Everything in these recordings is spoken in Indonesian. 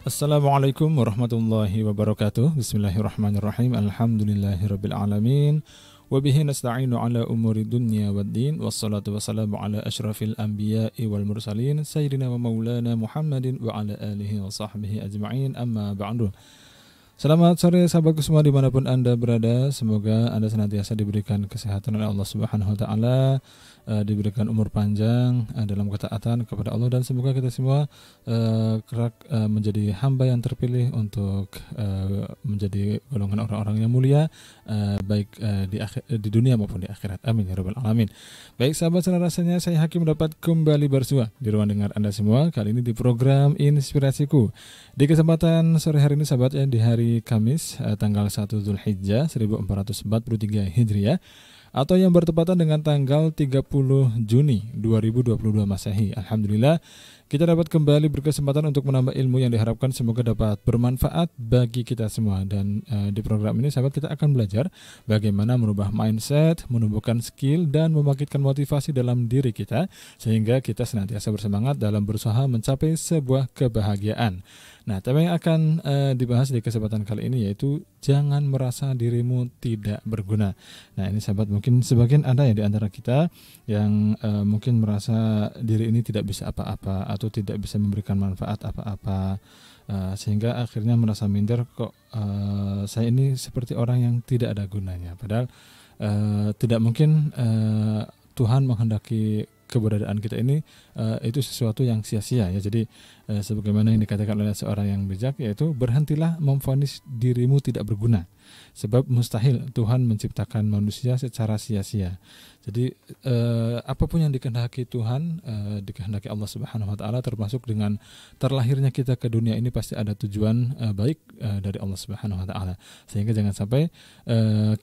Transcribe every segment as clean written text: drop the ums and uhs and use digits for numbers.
Assalamualaikum warahmatullahi wabarakatuh. Bismillahirrahmanirrahim. Alhamdulillahirabbil alamin. Wa bihi nasta'inu ala umuri dunya waddin. Wassalatu wassalamu ala asyrafil anbiya'i wal mursalin sayyidina wa maulana Muhammadin wa ala alihi wa sahbihi ajma'in. Amma ba'du. Selamat sore sahabatku semua dimanapun Anda berada. Semoga Anda senantiasa diberikan kesehatan oleh Allah Subhanahu wa taala, diberikan umur panjang dalam ketaatan kepada Allah, dan semoga kita semua kelak menjadi hamba yang terpilih untuk menjadi golongan orang-orang yang mulia, baik di dunia maupun di akhirat. Amin ya rabbal alamin. Baik sahabat, rasanya saya Hakim dapat kembali bersua di ruang dengar Anda semua, kali ini di program Inspirasiku. Di kesempatan sore hari ini sahabat, ya, di hari Kamis tanggal 1 Zulhijjah 1443 Hijriah, atau yang bertepatan dengan tanggal 30 Juni 2022 Masehi. Alhamdulillah kita dapat kembali berkesempatan untuk menambah ilmu yang diharapkan semoga dapat bermanfaat bagi kita semua. Dan di program ini sahabat, kita akan belajar bagaimana merubah mindset, menumbuhkan skill, dan membangkitkan motivasi dalam diri kita sehingga kita senantiasa bersemangat dalam berusaha mencapai sebuah kebahagiaan. Nah, tema yang akan dibahas di kesempatan kali ini yaitu jangan merasa dirimu tidak berguna. Nah, ini sahabat, mungkin sebagian ada ya di antara kita yang mungkin merasa diri ini tidak bisa apa-apa atau tidak bisa memberikan manfaat apa-apa, sehingga akhirnya merasa minder, kok saya ini seperti orang yang tidak ada gunanya. Padahal tidak mungkin Tuhan menghendaki keberadaan kita ini itu sesuatu yang sia-sia, ya. Jadi sebagaimana yang dikatakan oleh seorang yang bijak, yaitu berhentilah memvonis dirimu tidak berguna, sebab mustahil Tuhan menciptakan manusia secara sia-sia. Jadi apapun yang dikehendaki Tuhan, dikehendaki Allah Subhanahu wa taala, termasuk dengan terlahirnya kita ke dunia ini, pasti ada tujuan baik dari Allah Subhanahu wa taala. Sehingga jangan sampai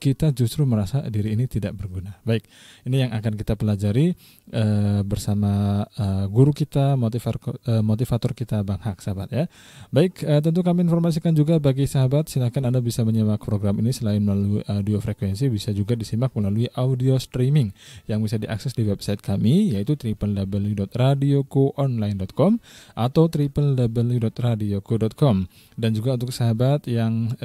kita justru merasa diri ini tidak berguna. Baik, ini yang akan kita pelajari bersama guru kita, motivator kita, Bang Hak, sahabat, ya. Baik, tentu kami informasikan juga bagi sahabat, silakan Anda bisa menyimak program ini selain melalui audio frekuensi, bisa juga disimak melalui audio streaming yang bisa diakses di website kami, yaitu www.radiokuonline.com atau www.radioku.com. Dan juga untuk sahabat yang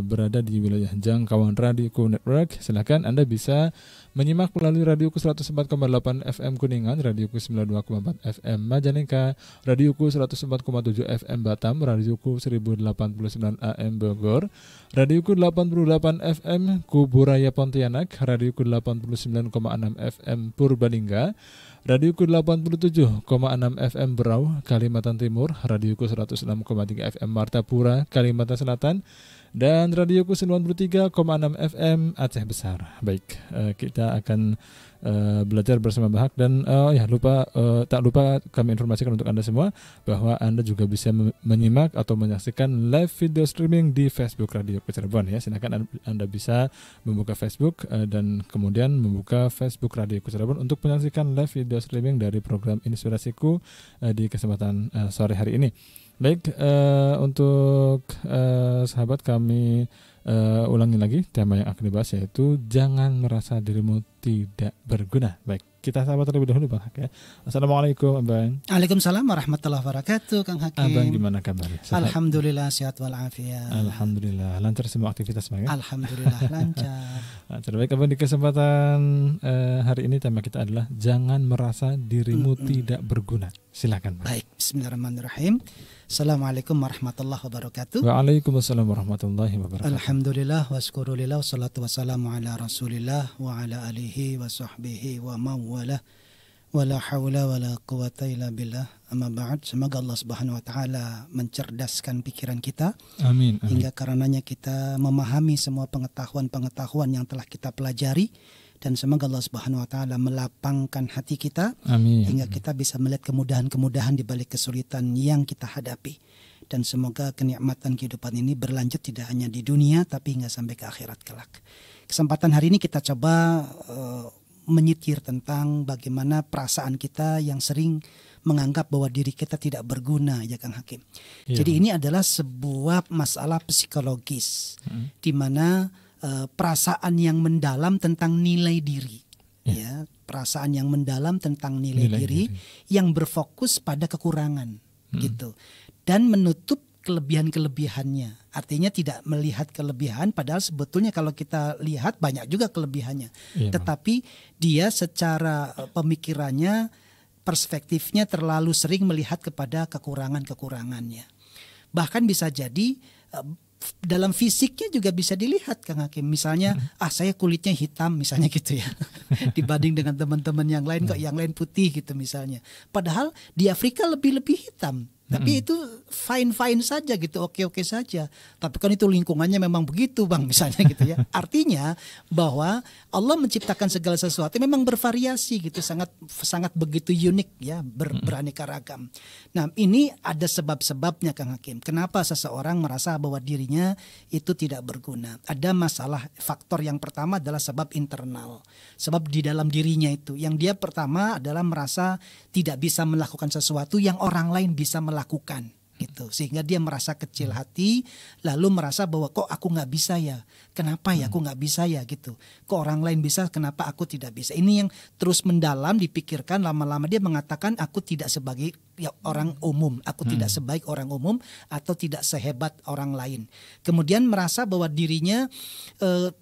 berada di wilayah jangkauan Radioku Network, silakan Anda bisa menyimak melalui Radioku 104,8 FM Kuningan, Radioku 92,4 FM Majalengka, Radioku 104,7 FM Batam, Radioku 1089 AM Bogor, Radioku 88 FM Kuburaya Pontianak, Radioku 89,6 FM Purbalingga, Radioku 87,6 FM Berau, Kalimantan Timur, Radioku 106,3 FM Martapura, Kalimantan Selatan, dan Radioku 93,6 FM Aceh Besar. Baik, kita akan belajar bersama Bahak, dan tak lupa kami informasikan untuk Anda semua bahwa Anda juga bisa menyimak atau menyaksikan live video streaming di Facebook Radioku Cirebon, ya. Silakan Anda bisa membuka Facebook dan kemudian membuka Facebook Radioku Cirebon untuk menyaksikan live video streaming dari program Inspirasiku di kesempatan sore hari ini. Baik, untuk sahabat, kami ulangi lagi tema yang akan dibahas, yaitu jangan merasa dirimu tidak berguna. Baik, kita sahabat terlebih dahulu, Bang Hak, ya. Assalamualaikum, Abang. Waalaikumsalam warahmatullahi wabarakatuh, Kang Hakim. Abang gimana kabarnya? Alhamdulillah sehat walafiat. Alhamdulillah, lancar semua aktivitas, Bang, ya? Alhamdulillah lancar. Lancar. Baik, Abang, di kesempatan hari ini tema kita adalah jangan merasa dirimu tidak berguna. Silakan, Bang. Baik, bismillahirrahmanirrahim. Assalamualaikum warahmatullahi wabarakatuh. Waalaikumsalam warahmatullahi wabarakatuh. Alhamdulillah waskurulillah wassalatu wassalamu ala rasulillah wa ala alihi wa sahbihi wa mawala wa la hawla wa la quwata illa billah. Amma ba'd. Semoga Allah Subhanahu wa taala mencerdaskan pikiran kita. Amin, amin. Hingga karenanya kita memahami semua pengetahuan-pengetahuan yang telah kita pelajari, dan semoga Allah Subhanahu wa taala melapangkan hati kita. Amin. Hingga kita bisa melihat kemudahan-kemudahan di balik kesulitan yang kita hadapi. Dan semoga kenikmatan kehidupan ini berlanjut tidak hanya di dunia tapi hingga sampai ke akhirat kelak. Kesempatan hari ini kita coba menyitir tentang bagaimana perasaan kita yang sering menganggap bahwa diri kita tidak berguna, ya Kang Hakim. Iya. Jadi ini adalah sebuah masalah psikologis di mana perasaan yang mendalam tentang nilai diri, ya, perasaan yang mendalam tentang nilai diri yang berfokus pada kekurangan, gitu, dan menutup kelebihan-kelebihannya. Artinya tidak melihat kelebihan, padahal sebetulnya kalau kita lihat banyak juga kelebihannya. Iya, Bang. Tetapi dia secara pemikirannya, perspektifnya terlalu sering melihat kepada kekurangan-kekurangannya. Bahkan bisa jadi dalam fisiknya juga bisa dilihat, Kang Hakim. Misalnya, saya kulitnya hitam misalnya gitu ya. Dibanding dengan teman-teman yang lain, kok yang lain putih gitu misalnya. Padahal di Afrika lebih hitam. Tapi itu fine-fine saja gitu, oke-oke saja. Tapi kan itu lingkungannya memang begitu, Bang, misalnya gitu ya. Artinya bahwa Allah menciptakan segala sesuatu memang bervariasi gitu, sangat begitu unik ya, beraneka ragam. Nah, ini ada sebab-sebabnya, Kang Hakim. Kenapa seseorang merasa bahwa dirinya itu tidak berguna? Ada masalah, faktor yang pertama adalah sebab internal. Sebab di dalam dirinya itu, yang dia pertama adalah merasa tidak bisa melakukan sesuatu yang orang lain bisa melakukan gitu, sehingga dia merasa kecil hati, lalu merasa bahwa kok aku nggak bisa ya, kenapa ya aku nggak bisa ya gitu, kok orang lain bisa, kenapa aku tidak bisa. Ini yang terus mendalam dipikirkan, lama-lama dia mengatakan aku tidak sebagai orang umum, aku tidak sebaik orang umum atau tidak sehebat orang lain. Kemudian merasa bahwa dirinya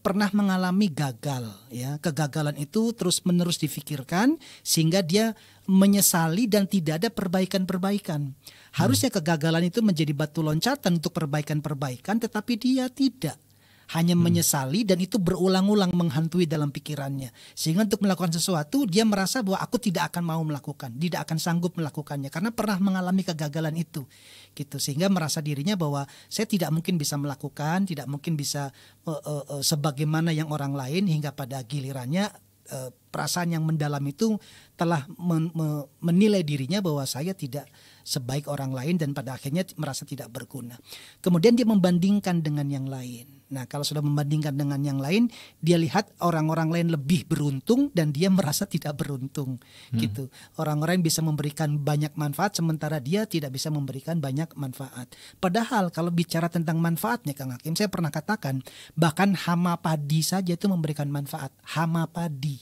pernah mengalami gagal ya, kegagalan itu terus menerus difikirkan sehingga dia menyesali dan tidak ada perbaikan-perbaikan. Harusnya kegagalan itu menjadi batu loncatan untuk perbaikan-perbaikan, tetapi dia tidak. Hanya menyesali dan itu berulang-ulang menghantui dalam pikirannya. Sehingga untuk melakukan sesuatu dia merasa bahwa aku tidak akan mau melakukan, tidak akan sanggup melakukannya karena pernah mengalami kegagalan itu. Gitu. Sehingga merasa dirinya bahwa saya tidak mungkin bisa melakukan, tidak mungkin bisa sebagaimana yang orang lain, hingga pada gilirannya perasaan yang mendalam itu telah menilai dirinya bahwa saya tidak sebaik orang lain dan pada akhirnya merasa tidak berguna. Kemudian dia membandingkan dengan yang lain. Nah, kalau sudah membandingkan dengan yang lain, dia lihat orang-orang lain lebih beruntung dan dia merasa tidak beruntung. Gitu. Orang-orang bisa memberikan banyak manfaat sementara dia tidak bisa memberikan banyak manfaat. Padahal kalau bicara tentang manfaatnya, Kang Hakim, saya pernah katakan bahkan hama padi saja itu memberikan manfaat. Hama padi.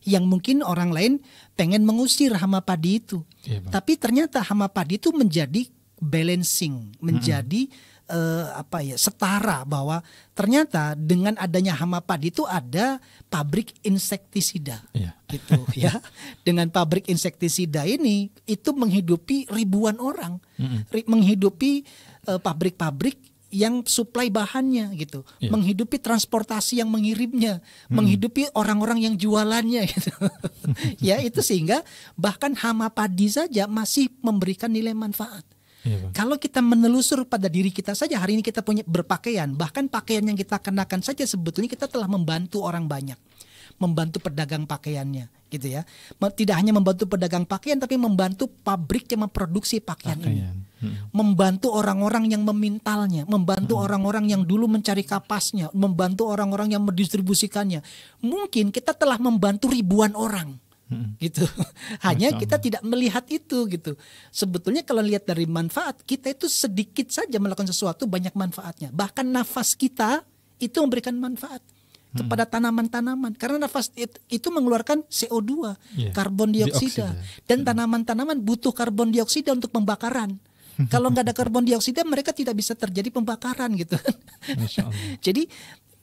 Yang mungkin orang lain pengen mengusir hama padi itu. Iya, Bang. Tapi ternyata hama padi itu menjadi balancing, menjadi setara, bahwa ternyata dengan adanya hama padi itu ada pabrik insektisida. Iya. Gitu ya. Dengan pabrik insektisida ini itu menghidupi ribuan orang. Menghidupi pabrik-pabrik yang suplai bahannya gitu, menghidupi transportasi yang mengirimnya, menghidupi orang-orang yang jualannya gitu. Ya, itu sehingga bahkan hama padi saja masih memberikan nilai manfaat. Kalau kita menelusur pada diri kita saja, hari ini kita punya berpakaian, bahkan pakaian yang kita kenakan saja sebetulnya kita telah membantu orang banyak, membantu pedagang pakaiannya gitu ya. Tidak hanya membantu pedagang pakaian, tapi membantu pabrik yang memproduksi pakaian. Ini. Membantu orang-orang yang memintalnya, membantu orang-orang yang dulu mencari kapasnya, membantu orang-orang yang mendistribusikannya. Mungkin kita telah membantu ribuan orang. Gitu. Hanya kita tidak melihat itu gitu. Sebetulnya kalau lihat dari manfaat, kita itu sedikit saja melakukan sesuatu banyak manfaatnya. Bahkan nafas kita itu memberikan manfaat kepada tanaman-tanaman, karena nafas itu mengeluarkan CO2, karbon dioksida. Dan tanaman-tanaman butuh karbon dioksida untuk pembakaran. Kalau nggak ada karbon dioksida, mereka tidak bisa terjadi pembakaran gitu. Jadi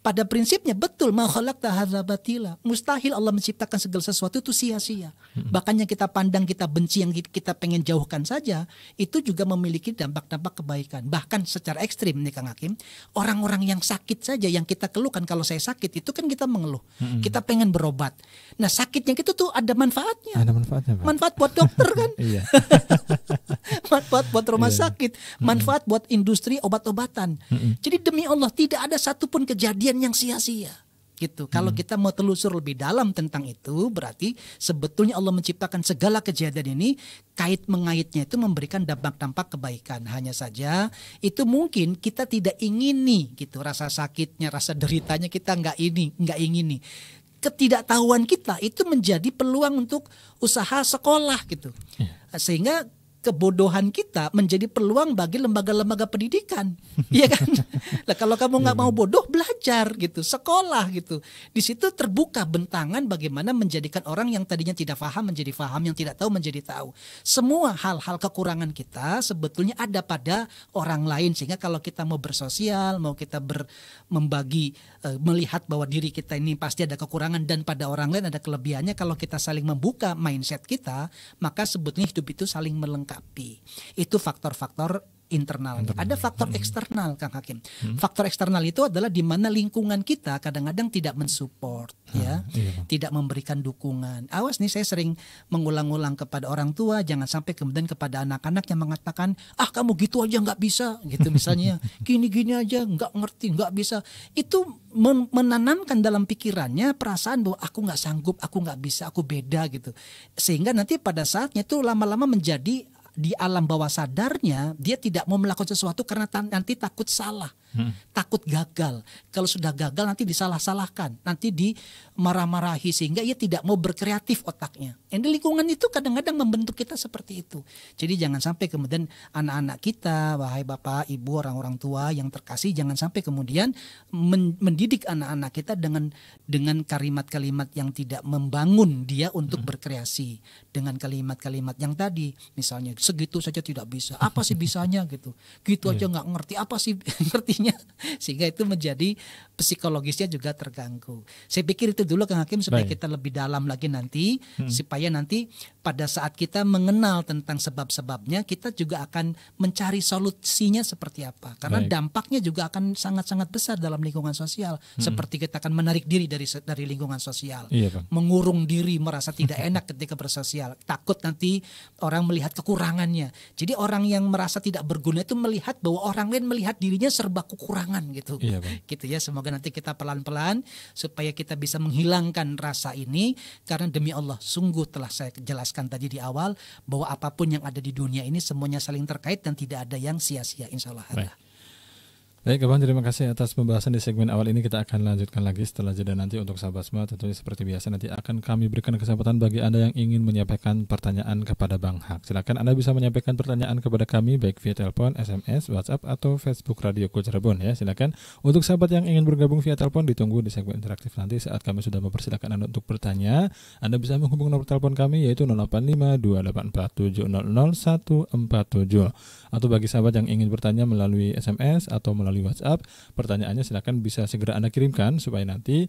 pada prinsipnya betul, ma khalaqta hadza batila. Mustahil Allah menciptakan segala sesuatu itu sia-sia. Bahkan yang kita pandang, kita benci, yang kita pengen jauhkan saja, itu juga memiliki dampak-dampak kebaikan. Bahkan secara ekstrim nih Kang Hakim, orang-orang yang sakit saja yang kita keluhkan, kalau saya sakit itu kan kita mengeluh. Kita pengen berobat. Nah, sakitnya itu tuh ada manfaatnya. Ada manfaatnya, Pak. Manfaat buat dokter kan? Iya. Manfaat buat rumah sakit, manfaat buat industri obat-obatan. Jadi demi Allah tidak ada satupun kejadian yang sia-sia gitu. Kalau kita mau telusur lebih dalam tentang itu, berarti sebetulnya Allah menciptakan segala kejadian ini kait-mengaitnya itu memberikan dampak-dampak kebaikan. Hanya saja itu mungkin kita tidak ingini gitu, rasa sakitnya, rasa deritanya kita nggak ingini. Ketidaktahuan kita itu menjadi peluang untuk usaha sekolah gitu. Sehingga kebodohan kita menjadi peluang bagi lembaga-lembaga pendidikan, ya kan? Nah, kalau kamu nggak mau bodoh, belajar gitu, sekolah gitu. Di situ terbuka bentangan bagaimana menjadikan orang yang tadinya tidak paham menjadi paham, yang tidak tahu menjadi tahu. Semua hal-hal kekurangan kita sebetulnya ada pada orang lain, sehingga kalau kita mau bersosial, mau kita membagi, melihat bahwa diri kita ini pasti ada kekurangan dan pada orang lain ada kelebihannya. Kalau kita saling membuka mindset kita, maka sebetulnya hidup itu saling melengkapi. Itu faktor-faktor internal. Ada faktor eksternal, Kang Hakim. Faktor eksternal itu adalah di mana lingkungan kita kadang-kadang tidak mensupport, ya, tidak memberikan dukungan. Awas nih, saya sering mengulang-ulang kepada orang tua, jangan sampai kemudian kepada anak-anak yang mengatakan, kamu gitu aja nggak bisa, gitu misalnya, gini-gini aja nggak ngerti, nggak bisa. Itu menanamkan dalam pikirannya perasaan bahwa aku nggak sanggup, aku nggak bisa, aku beda gitu. Sehingga nanti pada saatnya itu lama-lama menjadi di alam bawah sadarnya dia tidak mau melakukan sesuatu karena nanti takut salah, takut gagal. Kalau sudah gagal nanti disalah-salahkan, nanti dimarah-marahi, sehingga ia tidak mau berkreatif otaknya. Yang di lingkungan itu kadang-kadang membentuk kita seperti itu. Jadi jangan sampai kemudian anak-anak kita, wahai bapak, ibu, orang-orang tua yang terkasih, jangan sampai kemudian mendidik anak-anak kita dengan kalimat-kalimat yang tidak membangun dia untuk berkreasi, dengan kalimat-kalimat yang tadi misalnya segitu saja tidak bisa, apa sih bisanya gitu aja nggak ngerti, apa sih ngertinya, sehingga itu menjadi psikologisnya juga terganggu. Saya pikir itu dulu Kang Hakim, supaya kita lebih dalam lagi nanti, supaya nanti pada saat kita mengenal tentang sebab-sebabnya, kita juga akan mencari solusinya seperti apa, karena dampaknya juga akan sangat-sangat besar dalam lingkungan sosial. Seperti kita akan menarik diri dari lingkungan sosial, mengurung diri, merasa tidak enak ketika bersosial, takut nanti orang melihat kekurangannya. Jadi orang yang merasa tidak berguna itu melihat bahwa orang lain melihat dirinya serba kekurangan gitu. Gitu ya. Semoga nanti kita pelan-pelan supaya kita bisa menghilangkan rasa ini, karena demi Allah sungguh telah saya jelaskan tadi di awal bahwa apapun yang ada di dunia ini semuanya saling terkait dan tidak ada yang sia-sia, insyaallah. Baik, Abang, terima kasih atas pembahasan di segmen awal ini. Kita akan lanjutkan lagi setelah jeda nanti. Untuk sahabat semua, tentunya seperti biasa nanti akan kami berikan kesempatan bagi Anda yang ingin menyampaikan pertanyaan kepada Bang Haq. Silakan Anda bisa menyampaikan pertanyaan kepada kami baik via telepon, SMS, WhatsApp atau Facebook Radioku Cirebon, ya. Silakan. Untuk sahabat yang ingin bergabung via telepon, ditunggu di segmen interaktif nanti saat kami sudah mempersilakan Anda untuk bertanya. Anda bisa menghubungi nomor telepon kami yaitu 085 284 700 147. Atau bagi sahabat yang ingin bertanya melalui SMS atau melalui WhatsApp, pertanyaannya silakan bisa segera Anda kirimkan supaya nanti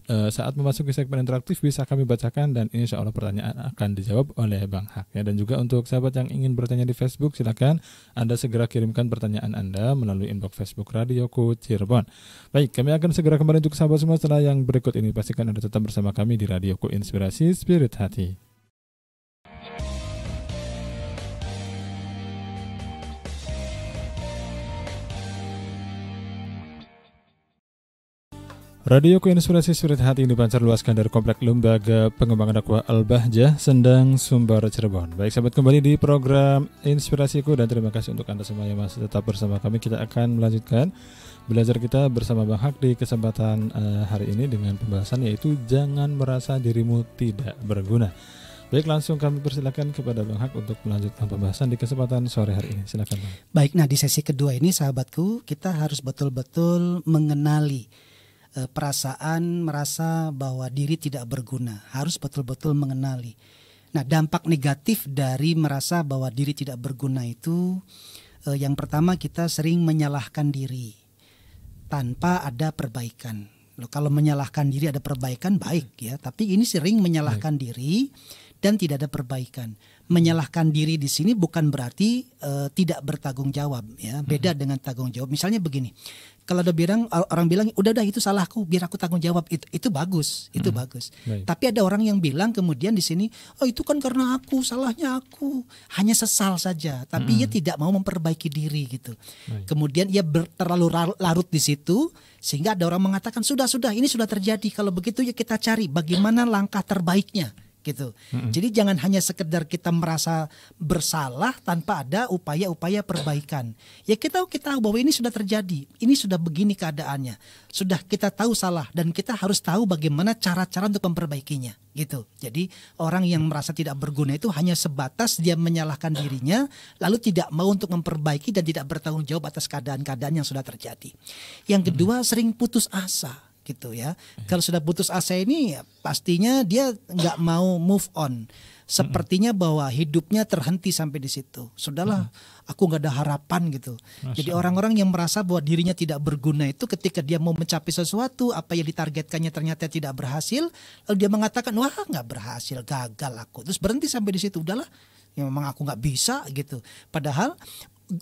saat memasuki segmen interaktif bisa kami bacakan dan insya Allah pertanyaan akan dijawab oleh Bang Haq, ya. Dan juga untuk sahabat yang ingin bertanya di Facebook, silakan Anda segera kirimkan pertanyaan Anda melalui inbox Facebook Radioku Cirebon. Baik, kami akan segera kembali untuk sahabat semua setelah yang berikut ini. Pastikan Anda tetap bersama kami di Radioku Inspirasi Spirit Hati. Radioku Inspirasi Spirit Hati ini dipancar luaskan dari Komplek Lembaga Pengembangan Dakwah Al-Bahjah, Sendang, Sumber, Cirebon. Baik, sahabat, kembali di program Inspirasiku dan terima kasih untuk Anda semua yang masih tetap bersama kami. Kita akan melanjutkan belajar kita bersama Bang Haq di kesempatan hari ini dengan pembahasan yaitu jangan merasa dirimu tidak berguna. Baik, langsung kami persilakan kepada Bang Haq untuk melanjutkan pembahasan di kesempatan sore hari ini. Silakan, Bang. Baik, nah di sesi kedua ini sahabatku, kita harus betul-betul mengenali perasaan merasa bahwa diri tidak berguna, harus betul-betul mengenali. Nah, dampak negatif dari merasa bahwa diri tidak berguna itu yang pertama, kita sering menyalahkan diri tanpa ada perbaikan. Loh, kalau menyalahkan diri ada perbaikan baik, ya, tapi ini sering menyalahkan diri dan tidak ada perbaikan. Menyalahkan diri di sini bukan berarti tidak bertanggung jawab, ya. Beda dengan tanggung jawab. Misalnya begini, kalau ada orang bilang udah itu salahku, biar aku tanggung jawab, itu bagus, itu bagus. Baik. Tapi ada orang yang bilang kemudian di sini, itu kan karena aku, salahnya aku, hanya sesal saja, tapi ia tidak mau memperbaiki diri gitu. Baik. Kemudian ia terlalu larut di situ, sehingga ada orang mengatakan sudah ini sudah terjadi, kalau begitu ya kita cari bagaimana langkah terbaiknya. gitu. Jadi jangan hanya sekedar kita merasa bersalah tanpa ada upaya-upaya perbaikan. Ya kita tahu bahwa ini sudah terjadi, ini sudah begini keadaannya, sudah kita tahu salah dan kita harus tahu bagaimana cara-cara untuk memperbaikinya, gitu. Jadi orang yang merasa tidak berguna itu hanya sebatas dia menyalahkan dirinya, lalu tidak mau untuk memperbaiki dan tidak bertanggung jawab atas keadaan-keadaan yang sudah terjadi. Yang kedua, sering putus asa. Gitu ya. Kalau sudah putus asa ini pastinya dia nggak mau move on. Sepertinya bahwa hidupnya terhenti sampai di situ. Sudahlah, aku nggak ada harapan gitu. Jadi orang-orang yang merasa bahwa dirinya tidak berguna itu ketika dia mau mencapai sesuatu, apa yang ditargetkannya ternyata tidak berhasil, lalu dia mengatakan, wah nggak berhasil, gagal aku. Terus berhenti sampai di situ. Udahlah, ya memang aku nggak bisa gitu. Padahal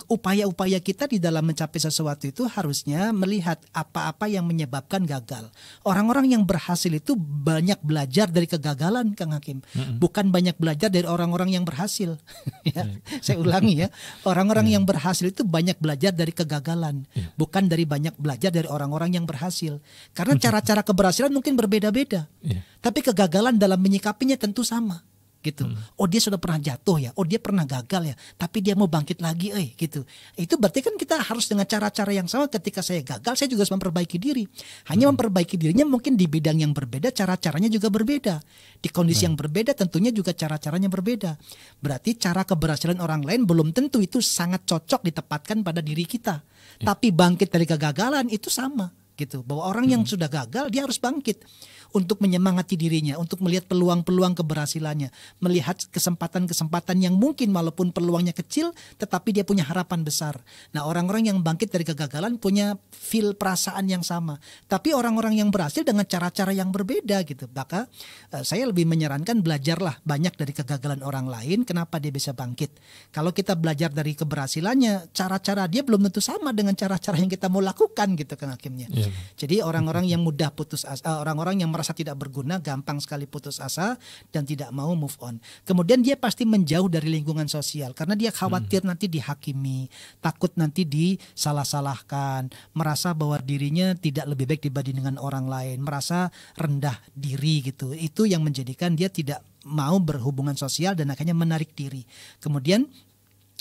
upaya-upaya kita di dalam mencapai sesuatu itu harusnya melihat apa-apa yang menyebabkan gagal. Orang-orang yang berhasil itu banyak belajar dari kegagalan, Kang Hakim. Bukan banyak belajar dari orang-orang yang berhasil. Ya, saya ulangi ya, orang-orang yang berhasil itu banyak belajar dari kegagalan, bukan dari banyak belajar dari orang-orang yang berhasil. Karena cara-cara keberhasilan mungkin berbeda-beda, tapi kegagalan dalam menyikapinya tentu sama. Gitu. Oh dia sudah pernah jatuh ya, oh dia pernah gagal ya, tapi dia mau bangkit lagi, gitu. Itu berarti kan kita harus dengan cara-cara yang sama. Ketika saya gagal, saya juga harus memperbaiki diri. Hanya memperbaiki dirinya mungkin di bidang yang berbeda, cara-caranya juga berbeda. Di kondisi yang berbeda tentunya juga cara-caranya berbeda. Berarti cara keberhasilan orang lain belum tentu itu sangat cocok ditempatkan pada diri kita. Tapi bangkit dari kegagalan itu sama. Gitu. Bahwa orang yang sudah gagal dia harus bangkit untuk menyemangati dirinya, untuk melihat peluang-peluang keberhasilannya, melihat kesempatan-kesempatan yang mungkin walaupun peluangnya kecil tetapi dia punya harapan besar. Nah, orang-orang yang bangkit dari kegagalan punya feel perasaan yang sama. Tapi orang-orang yang berhasil dengan cara-cara yang berbeda gitu. Maka saya lebih menyarankan belajarlah banyak dari kegagalan orang lain, kenapa dia bisa bangkit. Kalau kita belajar dari keberhasilannya, cara-cara dia belum tentu sama dengan cara-cara yang kita mau lakukan gitu kan Hakimnya. Jadi orang-orang yang mudah putus asa, orang-orang yang merasa tidak berguna gampang sekali putus asa dan tidak mau move on. Kemudian dia pasti menjauh dari lingkungan sosial karena dia khawatir nanti dihakimi, takut nanti disalah-salahkan, merasa bahwa dirinya tidak lebih baik dibanding dengan orang lain, merasa rendah diri gitu. Itu yang menjadikan dia tidak mau berhubungan sosial dan akhirnya menarik diri. Kemudian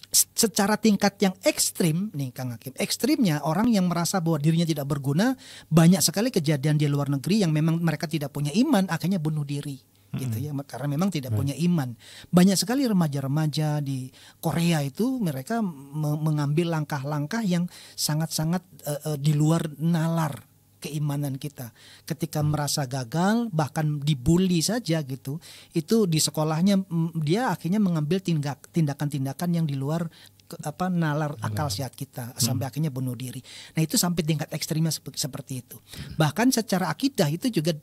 secara tingkat yang ekstrim nih Kang Hakim, ekstrimnya orang yang merasa bahwa dirinya tidak berguna, banyak sekali kejadian di luar negeri yang memang mereka tidak punya iman akhirnya bunuh diri gitu ya, karena memang tidak punya iman. Banyak sekali remaja-remaja di Korea itu mereka mengambil langkah-langkah yang sangat-sangat di luar nalar keimanan kita. Ketika merasa gagal, bahkan dibully saja gitu, itu di sekolahnya dia akhirnya mengambil tindakan-tindakan yang di luar nalar akal sehat kita sampai akhirnya bunuh diri. Nah itu sampai tingkat ekstrimnya seperti itu. Bahkan secara akidah itu juga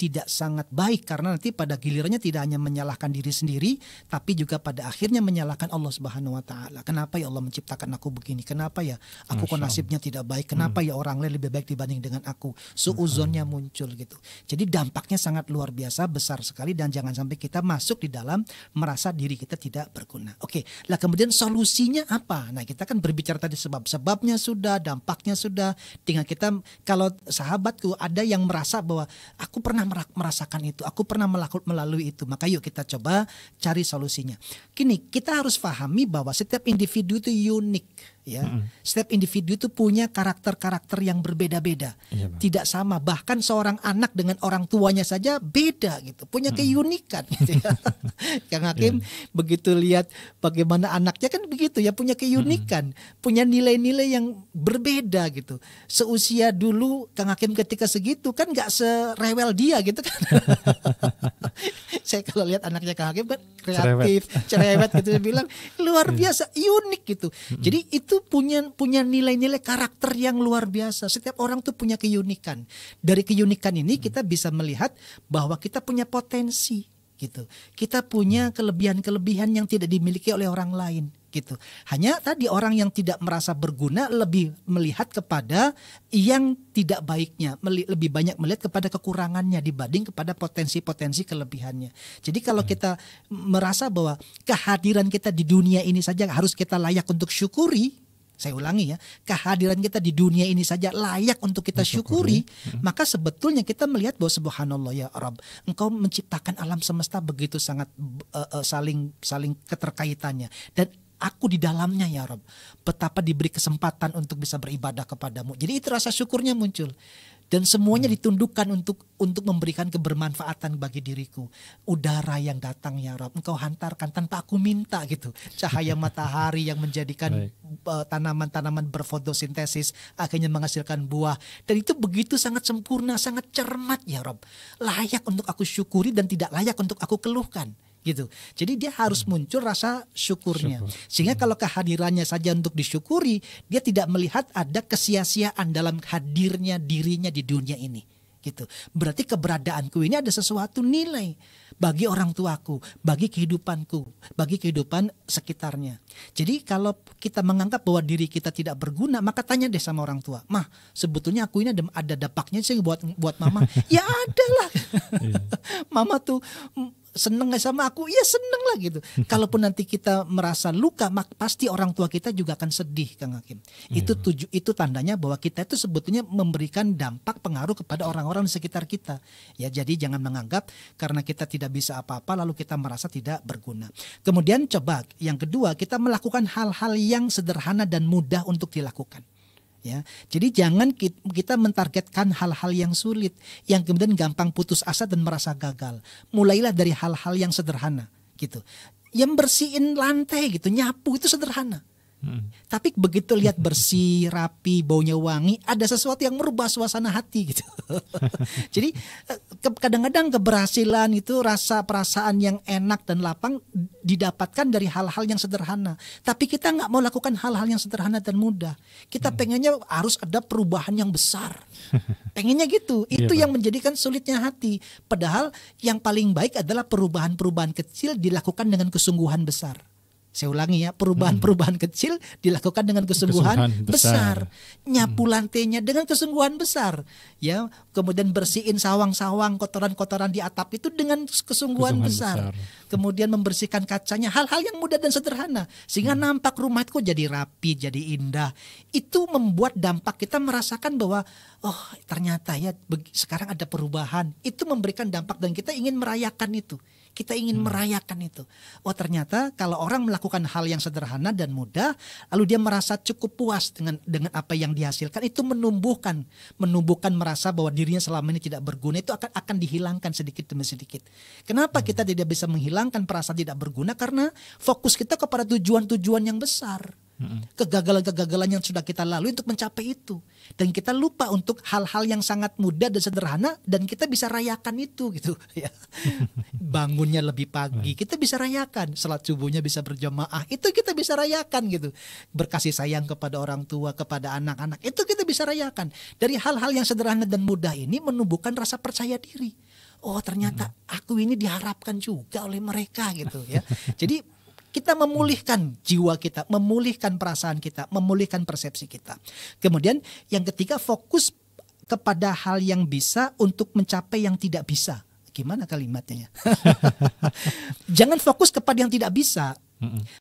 tidak sangat baik karena nanti pada gilirannya tidak hanya menyalahkan diri sendiri tapi juga pada akhirnya menyalahkan Allah Subhanahu wa taala. Kenapa ya Allah menciptakan aku begini? Kenapa ya aku kok nasibnya tidak baik? Kenapa ya orang lain lebih baik dibanding dengan aku? Suuzonnya muncul gitu. Jadi dampaknya sangat luar biasa, besar sekali dan jangan sampai kita masuk di dalam merasa diri kita tidak berguna. Oke, lah kemudian solusinya apa? Nah, kita kan berbicara tadi sebab-sebabnya sudah, dampaknya sudah. Tinggal kita, kalau sahabatku ada yang merasa bahwa aku pernah merasakan itu, aku pernah melalui itu, maka yuk kita coba cari solusinya. Kini kita harus pahami bahwa setiap individu itu unik, ya. Setiap individu itu punya karakter-karakter yang berbeda-beda, tidak sama. Bahkan seorang anak dengan orang tuanya saja beda gitu, punya keunikan. Gitu ya. Kang Hakim begitu lihat bagaimana anaknya kan begitu ya, punya keunikan, punya nilai-nilai yang berbeda gitu. Seusia dulu Kang Hakim ketika segitu kan nggak serewel dia gitu kan. Saya kalau lihat anaknya Kang Hakim kan kreatif, cerewet gitu, dia bilang luar biasa, unik gitu. Jadi itu punya nilai-nilai karakter yang luar biasa. Setiap orang tuh punya keunikan. Dari keunikan ini kita bisa melihat bahwa kita punya potensi gitu. Kita punya kelebihan-kelebihan yang tidak dimiliki oleh orang lain gitu. Hanya tadi orang yang tidak merasa berguna lebih melihat kepada yang tidak baiknya, lebih banyak melihat kepada kekurangannya dibanding kepada potensi-potensi kelebihannya. Jadi kalau kita merasa bahwa kehadiran kita di dunia ini saja harus kita layak untuk syukuri, Saya ulangi ya, kehadiran kita di dunia ini saja layak untuk kita syukuri, maka sebetulnya kita melihat bahwa subhanallah ya Rabb, Engkau menciptakan alam semesta begitu sangat saling keterkaitannya, dan aku di dalamnya ya Rabb. Betapa diberi kesempatan untuk bisa beribadah kepadamu. Jadi itu rasa syukurnya muncul. Dan semuanya ditundukkan untuk memberikan kebermanfaatan bagi diriku. Udara yang datang ya Rabb, Engkau hantarkan tanpa aku minta gitu. Cahaya matahari yang menjadikan tanaman-tanaman berfotosintesis akhirnya menghasilkan buah. Dan itu begitu sangat sempurna, sangat cermat ya Rabb. Layak untuk aku syukuri dan tidak layak untuk aku keluhkan. Gitu. Jadi dia harus muncul rasa syukurnya. Sehingga kalau kehadirannya saja untuk disyukuri, dia tidak melihat ada kesia-siaan dalam hadirnya dirinya di dunia ini. Gitu. Berarti keberadaanku ini ada sesuatu nilai bagi orang tuaku, bagi kehidupanku, bagi kehidupan sekitarnya. Jadi kalau kita menganggap bahwa diri kita tidak berguna, maka tanya deh sama orang tua, "Mah, sebetulnya aku ini ada dampaknya sih buat mama." Ya ada lah. Mama tuh seneng gak sama aku? Ya seneng lah gitu. Kalaupun nanti kita merasa luka, pasti orang tua kita juga akan sedih, Kang Hakim. Itu tandanya bahwa kita itu sebetulnya memberikan dampak pengaruh kepada orang-orang di sekitar kita. Ya, jadi jangan menganggap karena kita tidak bisa apa-apa lalu kita merasa tidak berguna. Kemudian coba yang kedua, kita melakukan hal-hal yang sederhana dan mudah untuk dilakukan. Ya, jadi jangan kita mentargetkan hal-hal yang sulit, yang kemudian gampang putus asa dan merasa gagal. Mulailah dari hal-hal yang sederhana, gitu. Yang bersihin lantai, gitu, nyapu itu sederhana. Tapi begitu lihat bersih, rapi, baunya wangi, ada sesuatu yang merubah suasana hati gitu. Jadi kadang-kadang keberhasilan itu rasa perasaan yang enak dan lapang didapatkan dari hal-hal yang sederhana. Tapi kita nggak mau lakukan hal-hal yang sederhana dan mudah. Kita pengennya harus ada perubahan yang besar. Pengennya gitu. Itu yang menjadikan sulitnya hati. Padahal yang paling baik adalah perubahan-perubahan kecil dilakukan dengan kesungguhan besar. Saya ulangi ya, perubahan-perubahan kecil dilakukan dengan kesungguhan besar. Nyapu lantainya dengan kesungguhan besar. Ya, kemudian bersihin sawang-sawang, kotoran-kotoran di atap itu dengan kesungguhan besar. Kemudian membersihkan kacanya, hal-hal yang mudah dan sederhana. Sehingga nampak rumah itu jadi rapi, jadi indah. Itu membuat dampak kita merasakan bahwa oh ternyata ya sekarang ada perubahan. Itu memberikan dampak dan kita ingin merayakan itu. Kita ingin merayakan itu. Oh ternyata kalau orang melakukan hal yang sederhana dan mudah, lalu dia merasa cukup puas dengan apa yang dihasilkan, itu menumbuhkan merasa bahwa dirinya selama ini tidak berguna, itu akan dihilangkan sedikit demi sedikit. Kenapa kita tidak bisa menghilangkan perasaan tidak berguna? Karena fokus kita kepada tujuan-tujuan yang besar. Kegagalan-kegagalan yang sudah kita lalui untuk mencapai itu. Dan kita lupa untuk hal-hal yang sangat mudah dan sederhana dan kita bisa rayakan itu gitu ya. Bangunnya lebih pagi, kita bisa rayakan. Salat subuhnya bisa berjamaah, itu kita bisa rayakan gitu. Berkasih sayang kepada orang tua, kepada anak-anak, itu kita bisa rayakan. Dari hal-hal yang sederhana dan mudah ini menumbuhkan rasa percaya diri. Oh ternyata aku ini diharapkan juga oleh mereka gitu ya. Jadi kita memulihkan jiwa kita, memulihkan perasaan kita, memulihkan persepsi kita. Kemudian yang ketiga, fokus kepada hal yang bisa untuk mencapai yang tidak bisa. Gimana kalimatnya? Jangan fokus kepada yang tidak bisa.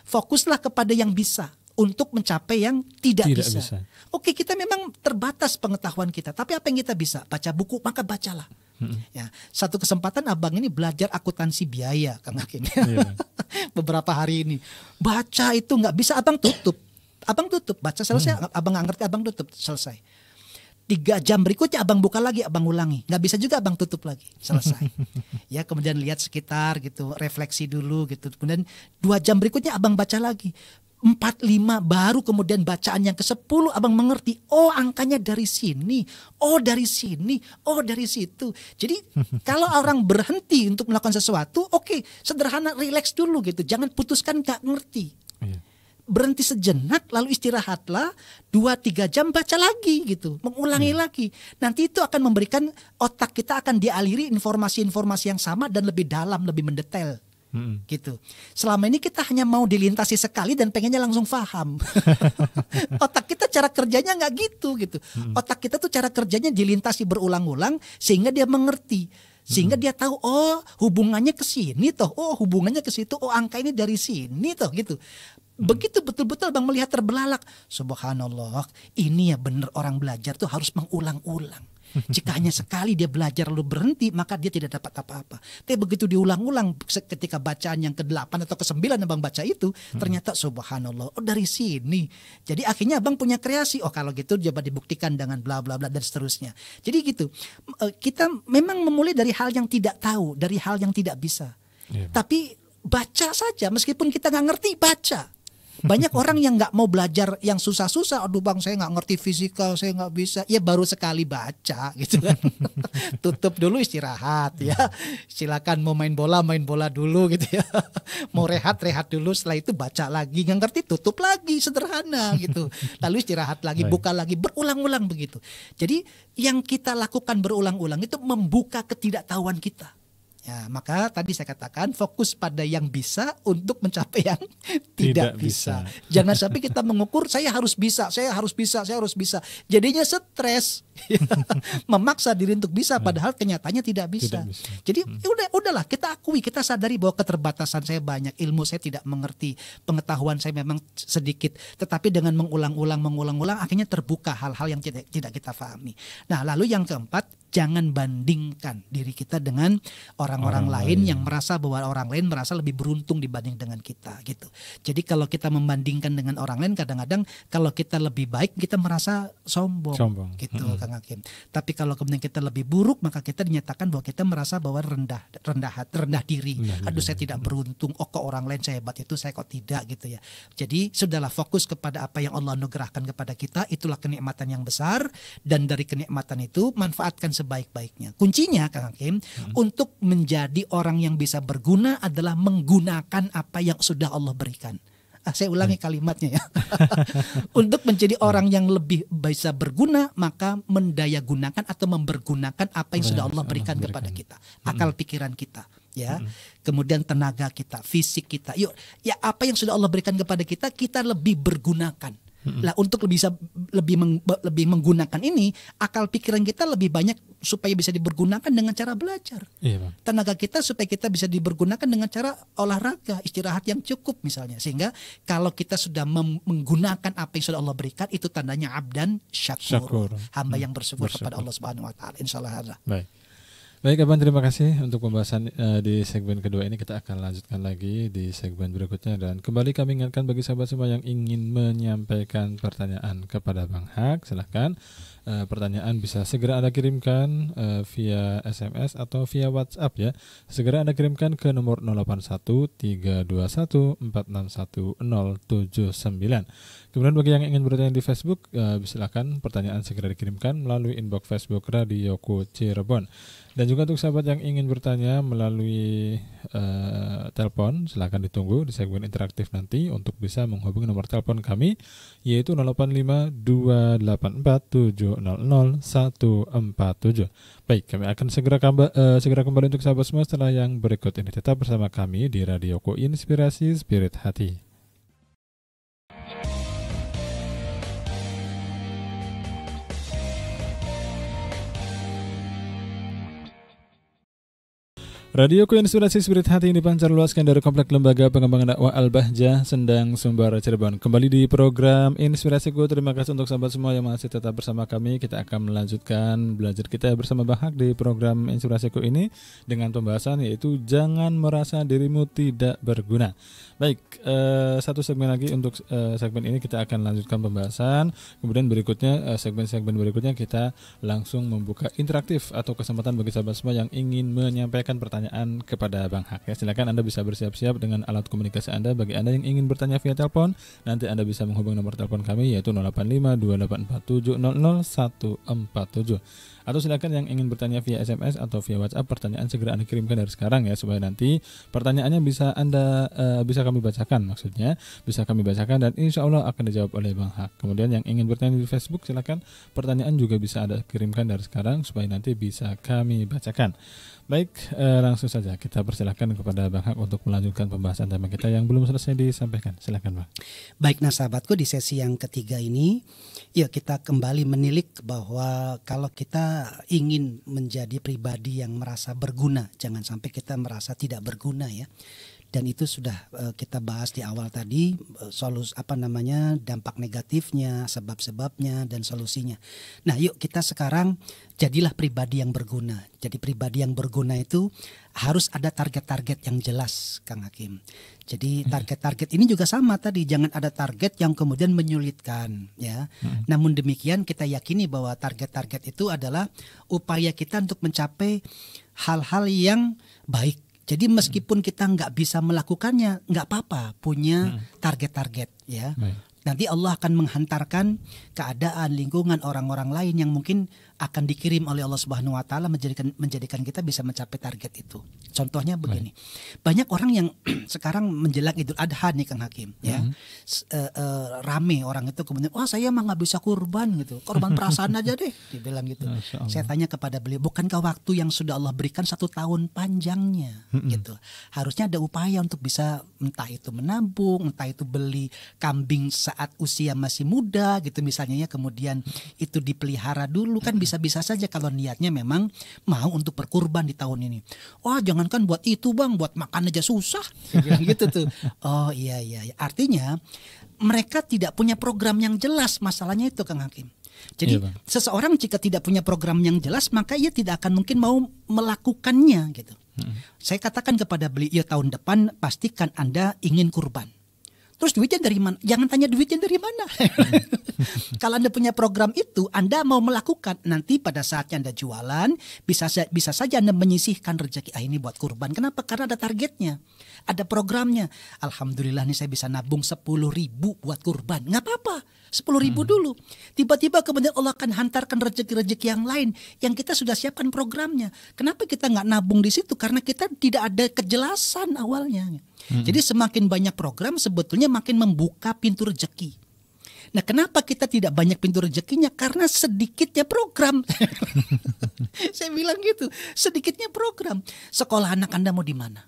Fokuslah kepada yang bisa untuk mencapai yang tidak bisa. Oke, kita memang terbatas pengetahuan kita, tapi apa yang kita bisa? Baca buku, maka bacalah. Ya, satu kesempatan abang ini belajar akuntansi biaya, Kang Hakim. Beberapa hari ini baca itu nggak bisa, abang tutup, baca selesai, abang nggak ngerti, abang tutup selesai. 3 jam berikutnya abang buka lagi, abang ulangi, nggak bisa juga abang tutup lagi, selesai. Ya kemudian lihat sekitar gitu, refleksi dulu gitu, kemudian 2 jam berikutnya abang baca lagi. 4, 5 baru kemudian bacaan yang ke-10 abang mengerti, oh angkanya dari sini, oh dari sini, oh dari situ. Jadi kalau orang berhenti untuk melakukan sesuatu, oke, sederhana, relax dulu gitu, jangan putuskan gak ngerti. Berhenti sejenak lalu istirahatlah, 2-3 jam baca lagi gitu, mengulangi lagi. Nanti itu akan memberikan otak kita akan dialiri informasi-informasi yang sama dan lebih dalam, lebih mendetail. Gitu. Selama ini kita hanya mau dilintasi sekali dan pengennya langsung paham. Otak kita cara kerjanya nggak gitu. Otak kita tuh cara kerjanya dilintasi berulang-ulang sehingga dia mengerti, sehingga dia tahu oh hubungannya ke sini toh, oh hubungannya ke situ, oh angka ini dari sini toh gitu. Begitu betul-betul Bang melihat terbelalak. Subhanallah, ini ya benar orang belajar tuh harus mengulang-ulang. Jika hanya sekali dia belajar lalu berhenti, maka dia tidak dapat apa-apa. Tapi begitu diulang-ulang, ketika bacaan yang ke-8 atau ke-9 Abang baca itu, ternyata subhanallah, oh dari sini. Jadi akhirnya Abang punya kreasi, oh kalau gitu coba dibuktikan dengan bla bla bla dan seterusnya. Jadi gitu, kita memang memulai dari hal yang tidak tahu, dari hal yang tidak bisa. Tapi baca saja, meskipun kita nggak ngerti, baca. Banyak orang yang nggak mau belajar yang susah-susah. Aduh Bang, saya nggak ngerti fisika, saya nggak bisa. Ya baru sekali baca gitu kan. Tutup dulu, istirahat ya. Silakan mau main bola dulu gitu ya. Mau rehat dulu. Setelah itu baca lagi. Nggak ngerti, tutup lagi, sederhana gitu. Lalu istirahat lagi, buka lagi, berulang-ulang begitu. Jadi yang kita lakukan berulang-ulang itu membuka ketidaktahuan kita. Ya, maka tadi saya katakan fokus pada yang bisa untuk mencapai yang tidak bisa. Jangan sampai kita mengukur saya harus bisa. Jadinya stres. Memaksa diri untuk bisa padahal kenyataannya tidak bisa. Jadi udahlah, kita akui, kita sadari bahwa keterbatasan saya banyak, ilmu saya tidak mengerti, pengetahuan saya memang sedikit. Tetapi dengan mengulang-ulang akhirnya terbuka hal-hal yang tidak kita pahami. Nah, lalu yang keempat, jangan bandingkan diri kita dengan orang-orang lain yang merasa bahwa orang lain merasa lebih beruntung dibanding dengan kita gitu. Jadi kalau kita membandingkan dengan orang lain, kadang-kadang kalau kita lebih baik kita merasa sombong. Gitu Kang Hakim. Tapi kalau kemudian kita lebih buruk, maka kita dinyatakan bahwa kita merasa bahwa rendah diri. Aduh, saya tidak beruntung. Oh, kok orang lain saya hebat itu, saya kok tidak gitu ya. Jadi sudahlah, fokus kepada apa yang Allah anugerahkan kepada kita. Itulah kenikmatan yang besar, dan dari kenikmatan itu manfaatkan sebaik-baiknya. Kuncinya Kang Hakim, untuk menjadi orang yang bisa berguna adalah menggunakan apa yang sudah Allah berikan. Saya ulangi kalimatnya ya. Untuk menjadi orang yang lebih bisa berguna, maka mendayagunakan atau mempergunakan apa yang sudah Allah berikan kepada kita. Akal pikiran kita, ya. Kemudian tenaga kita, fisik kita. Yuk, ya apa yang sudah Allah berikan kepada kita, kita lebih bergunakan. Lah, untuk lebih menggunakan ini, akal pikiran kita lebih banyak supaya bisa dipergunakan dengan cara belajar. Tenaga kita supaya kita bisa dipergunakan dengan cara olahraga, istirahat yang cukup misalnya. Sehingga kalau kita sudah menggunakan apa yang sudah Allah berikan, itu tandanya abdan syakur. Hamba yang bersyukur kepada Allah Subhanahu wa taala. Insyaallah. Baik Abang, terima kasih untuk pembahasan di segmen kedua ini. Kita akan lanjutkan lagi di segmen berikutnya. Dan kembali kami ingatkan bagi sahabat semua yang ingin menyampaikan pertanyaan kepada Bang Haq, silahkan pertanyaan bisa segera Anda kirimkan via SMS atau via WhatsApp ya. Segera Anda kirimkan ke nomor 081321461079. Kemudian bagi yang ingin bertanya di Facebook, silakan pertanyaan segera dikirimkan melalui inbox Facebook Radioku Cirebon. Dan juga untuk sahabat yang ingin bertanya melalui telepon, silakan ditunggu di segmen interaktif nanti untuk bisa menghubungi nomor telepon kami, yaitu 085228700147. Baik, kami akan segera kembali untuk sahabat semua setelah yang berikut ini. Tetap bersama kami di Radioku Inspirasi Spirit Hati. Radioku Inspirasi Spirit Hati ini dipancar luaskan dari Komplek Lembaga Pengembangan Dakwah Al-Bahjah, Sendang, Sumber, Cirebon. Kembali di program Inspirasiku. Terima kasih untuk sahabat semua yang masih tetap bersama kami. Kita akan melanjutkan belajar kita bersama Bang Haq di program Inspirasiku ini dengan pembahasan yaitu jangan merasa dirimu tidak berguna. Baik, satu segmen lagi untuk segmen ini kita akan lanjutkan pembahasan. Kemudian berikutnya, segmen-segmen berikutnya kita langsung membuka interaktif atau kesempatan bagi sahabat semua yang ingin menyampaikan pertanyaan kepada Bang Haq ya. Silakan Anda bisa bersiap-siap dengan alat komunikasi Anda. Bagi Anda yang ingin bertanya via telepon, nanti Anda bisa menghubungi nomor telepon kami yaitu 085284700147. Atau silakan yang ingin bertanya via SMS atau via WhatsApp, pertanyaan segera Anda kirimkan dari sekarang ya, supaya nanti pertanyaannya bisa bisa kami bacakan, maksudnya bisa kami bacakan dan insya Allah akan dijawab oleh Bang Haq. Kemudian yang ingin bertanya di Facebook, silakan pertanyaan juga bisa Anda kirimkan dari sekarang supaya nanti bisa kami bacakan. Baik, langsung saja kita persilakan kepada Bang Haq untuk melanjutkan pembahasan tema kita yang belum selesai disampaikan. Silakan Bang. Baik, nah sahabatku, di sesi yang ketiga ini, yuk kita kembali menilik bahwa kalau kita ingin menjadi pribadi yang merasa berguna, jangan sampai kita merasa tidak berguna ya. Dan itu sudah kita bahas di awal tadi, dampak negatifnya, sebab-sebabnya dan solusinya. Nah, yuk kita sekarang jadilah pribadi yang berguna. Jadi pribadi yang berguna itu harus ada target-target yang jelas, Kang Hakim. Jadi target-target ini juga sama tadi, jangan ada target yang kemudian menyulitkan, ya. Namun demikian kita yakini bahwa target-target itu adalah upaya kita untuk mencapai hal-hal yang baik. Jadi meskipun kita nggak bisa melakukannya, nggak apa-apa punya target-target, ya. Nanti Allah akan menghantarkan keadaan, lingkungan, orang-orang lain yang mungkin akan dikirim oleh Allah Subhanahu Wa Taala menjadikan kita bisa mencapai target itu. Contohnya begini, banyak orang yang sekarang menjelang Idul Adha nih Kang Hakim, ya, rame orang itu kemudian, wah saya mah nggak bisa kurban gitu, korban perasaan aja deh, dibilang gitu. Saya tanya kepada beliau, bukankah waktu yang sudah Allah berikan 1 tahun panjangnya, gitu. Harusnya ada upaya untuk bisa entah itu menabung, entah itu beli kambing saat usia masih muda gitu misalnya, ya, kemudian itu dipelihara dulu, kan bisa-bisa saja kalau niatnya memang mau untuk berkurban di tahun ini. Wah, jangankan buat itu Bang, buat makan aja susah. Saya bilang gitu tuh. Oh iya. Artinya mereka tidak punya program yang jelas, masalahnya itu Kang Hakim. Jadi seseorang jika tidak punya program yang jelas, maka ia tidak akan mungkin mau melakukannya gitu. Saya katakan kepada beliau, tahun depan pastikan Anda ingin kurban. Terus duitnya dari mana? Jangan tanya duitnya dari mana. Kalau Anda punya program itu, Anda mau melakukan, nanti pada saatnya Anda jualan, bisa saja Anda menyisihkan rezeki. Ini buat kurban. Kenapa? Karena ada targetnya, ada programnya. Alhamdulillah nih saya bisa nabung 10.000 buat kurban. Nggak apa-apa, 10.000 dulu. Tiba-tiba kemudian Allah akan hantarkan rezeki-rezeki yang lain yang kita sudah siapkan programnya. Kenapa kita nggak nabung di situ? Karena kita tidak ada kejelasan awalnya. Jadi semakin banyak program sebetulnya makin membuka pintu rezeki. Nah, kenapa kita tidak banyak pintu rezekinya? Karena sedikitnya program. Saya bilang gitu, sedikitnya program. Sekolah anak Anda mau di mana?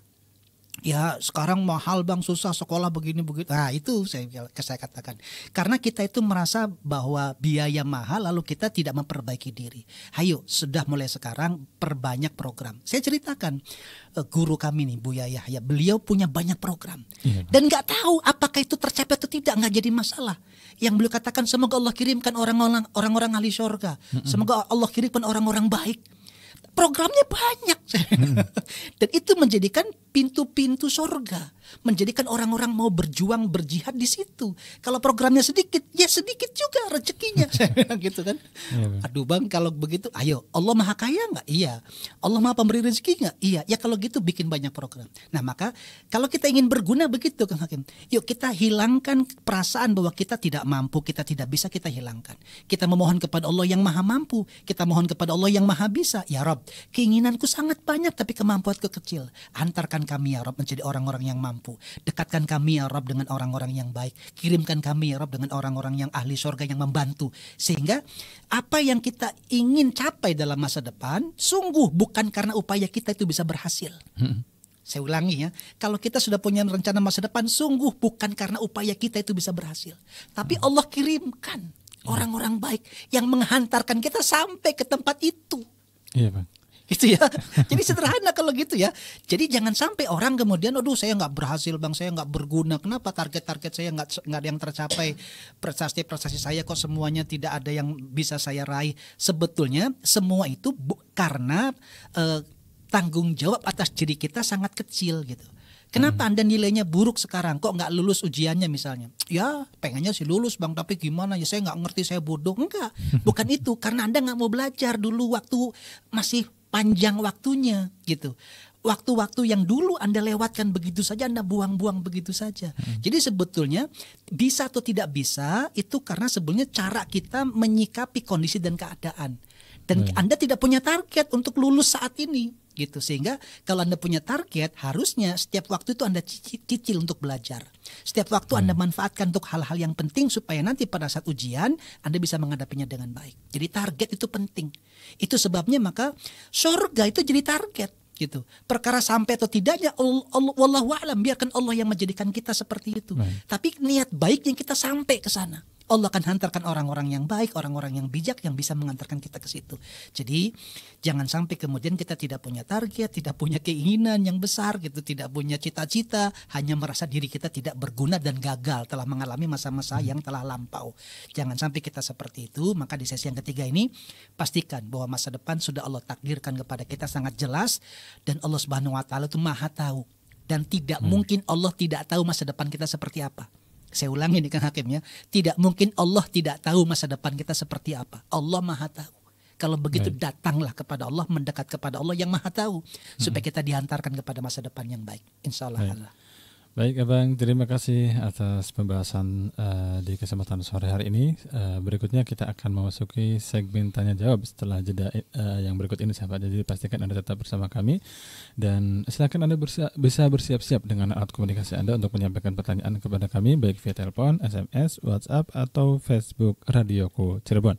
Ya sekarang mahal Bang, susah sekolah begini-begitu. Nah itu saya katakan. Karena kita itu merasa bahwa biaya mahal lalu kita tidak memperbaiki diri. Hayo sudah mulai sekarang perbanyak program. Saya ceritakan guru kami nih Buya Yahya, beliau punya banyak program. Dan gak tahu apakah itu tercapai atau tidak, gak jadi masalah. Yang beliau katakan semoga Allah kirimkan orang-orang ahli surga. Semoga Allah kirimkan orang-orang baik. Programnya banyak. Dan itu menjadikan pintu-pintu surga, menjadikan orang-orang mau berjuang, berjihad di situ. Kalau programnya sedikit, ya sedikit juga rezekinya. Gitu kan. Aduh Bang, kalau begitu ayo, Allah Maha Kaya enggak? Iya. Allah Maha Pemberi rezeki enggak? Iya. Ya kalau gitu bikin banyak program. Nah, maka kalau kita ingin berguna begitu Kang Hakim, yuk kita hilangkan perasaan bahwa kita tidak mampu, kita tidak bisa, kita hilangkan. Kita memohon kepada Allah yang Maha Mampu, kita mohon kepada Allah yang Maha Bisa. Ya Rabb, keinginanku sangat banyak tapi kemampuanku kecil. Antarkan kami ya Rabb menjadi orang-orang yang mampu. Dekatkan kami ya Rabb dengan orang-orang yang baik. Kirimkan kami ya Rabb dengan orang-orang yang ahli surga yang membantu. Sehingga apa yang kita ingin capai dalam masa depan sungguh bukan karena upaya kita itu bisa berhasil. Saya ulangi ya, kalau kita sudah punya rencana masa depan sungguh bukan karena upaya kita itu bisa berhasil. Tapi Allah kirimkan orang-orang baik yang menghantarkan kita sampai ke tempat itu. Iya Bang. Gitu ya. Jadi sederhana kalau gitu ya. Jadi jangan sampai orang kemudian, aduh saya nggak berhasil Bang, saya nggak berguna. Kenapa target-target saya nggak ada yang tercapai, prestasi saya kok semuanya tidak ada yang bisa saya raih. Sebetulnya semua itu karena tanggung jawab atas diri kita sangat kecil gitu. Kenapa Anda nilainya buruk sekarang? Kok nggak lulus ujiannya misalnya? Ya pengennya sih lulus Bang, tapi gimana ya, saya nggak ngerti, saya bodoh. Enggak, bukan itu. Karena Anda nggak mau belajar dulu waktu masih panjang waktunya gitu. Waktu-waktu yang dulu Anda lewatkan begitu saja, Anda buang-buang begitu saja. Jadi sebetulnya bisa atau tidak bisa itu karena sebetulnya cara kita menyikapi kondisi dan keadaan. Dan Anda tidak punya target untuk lulus saat ini gitu. Sehingga kalau Anda punya target, harusnya setiap waktu itu Anda cicil untuk belajar. Setiap waktu Anda manfaatkan untuk hal-hal yang penting supaya nanti pada saat ujian Anda bisa menghadapinya dengan baik. Jadi target itu penting. Itu sebabnya maka surga itu jadi target gitu. Perkara sampai atau tidaknya wallahu a'lam, biarkan Allah yang menjadikan kita seperti itu. Tapi niat baik yang kita sampai ke sana. Allah akan hantarkan orang-orang yang baik, orang-orang yang bijak yang bisa mengantarkan kita ke situ. Jadi jangan sampai kemudian kita tidak punya target, tidak punya keinginan yang besar gitu, tidak punya cita-cita, hanya merasa diri kita tidak berguna dan gagal, telah mengalami masa-masa yang telah lampau. Jangan sampai kita seperti itu. Maka di sesi yang ketiga ini pastikan bahwa masa depan sudah Allah takdirkan kepada kita sangat jelas, dan Allah Subhanahu wa taala itu Maha tahu, dan tidak mungkin Allah tidak tahu masa depan kita seperti apa. Saya ulangi nih Kang Hakim ya. Tidak mungkin Allah tidak tahu masa depan kita seperti apa. Allah Maha tahu. Kalau begitu datanglah kepada Allah, mendekat kepada Allah yang Maha tahu, supaya kita dihantarkan kepada masa depan yang baik. Insya Allah. Baik Abang, terima kasih atas pembahasan di kesempatan sore hari ini. Berikutnya kita akan memasuki segmen tanya jawab setelah jeda yang berikut ini sahabat. Jadi pastikan Anda tetap bersama kami, dan silakan Anda bisa bersiap-siap dengan alat komunikasi Anda untuk menyampaikan pertanyaan kepada kami baik via telepon, SMS, WhatsApp atau Facebook Radioku Cirebon.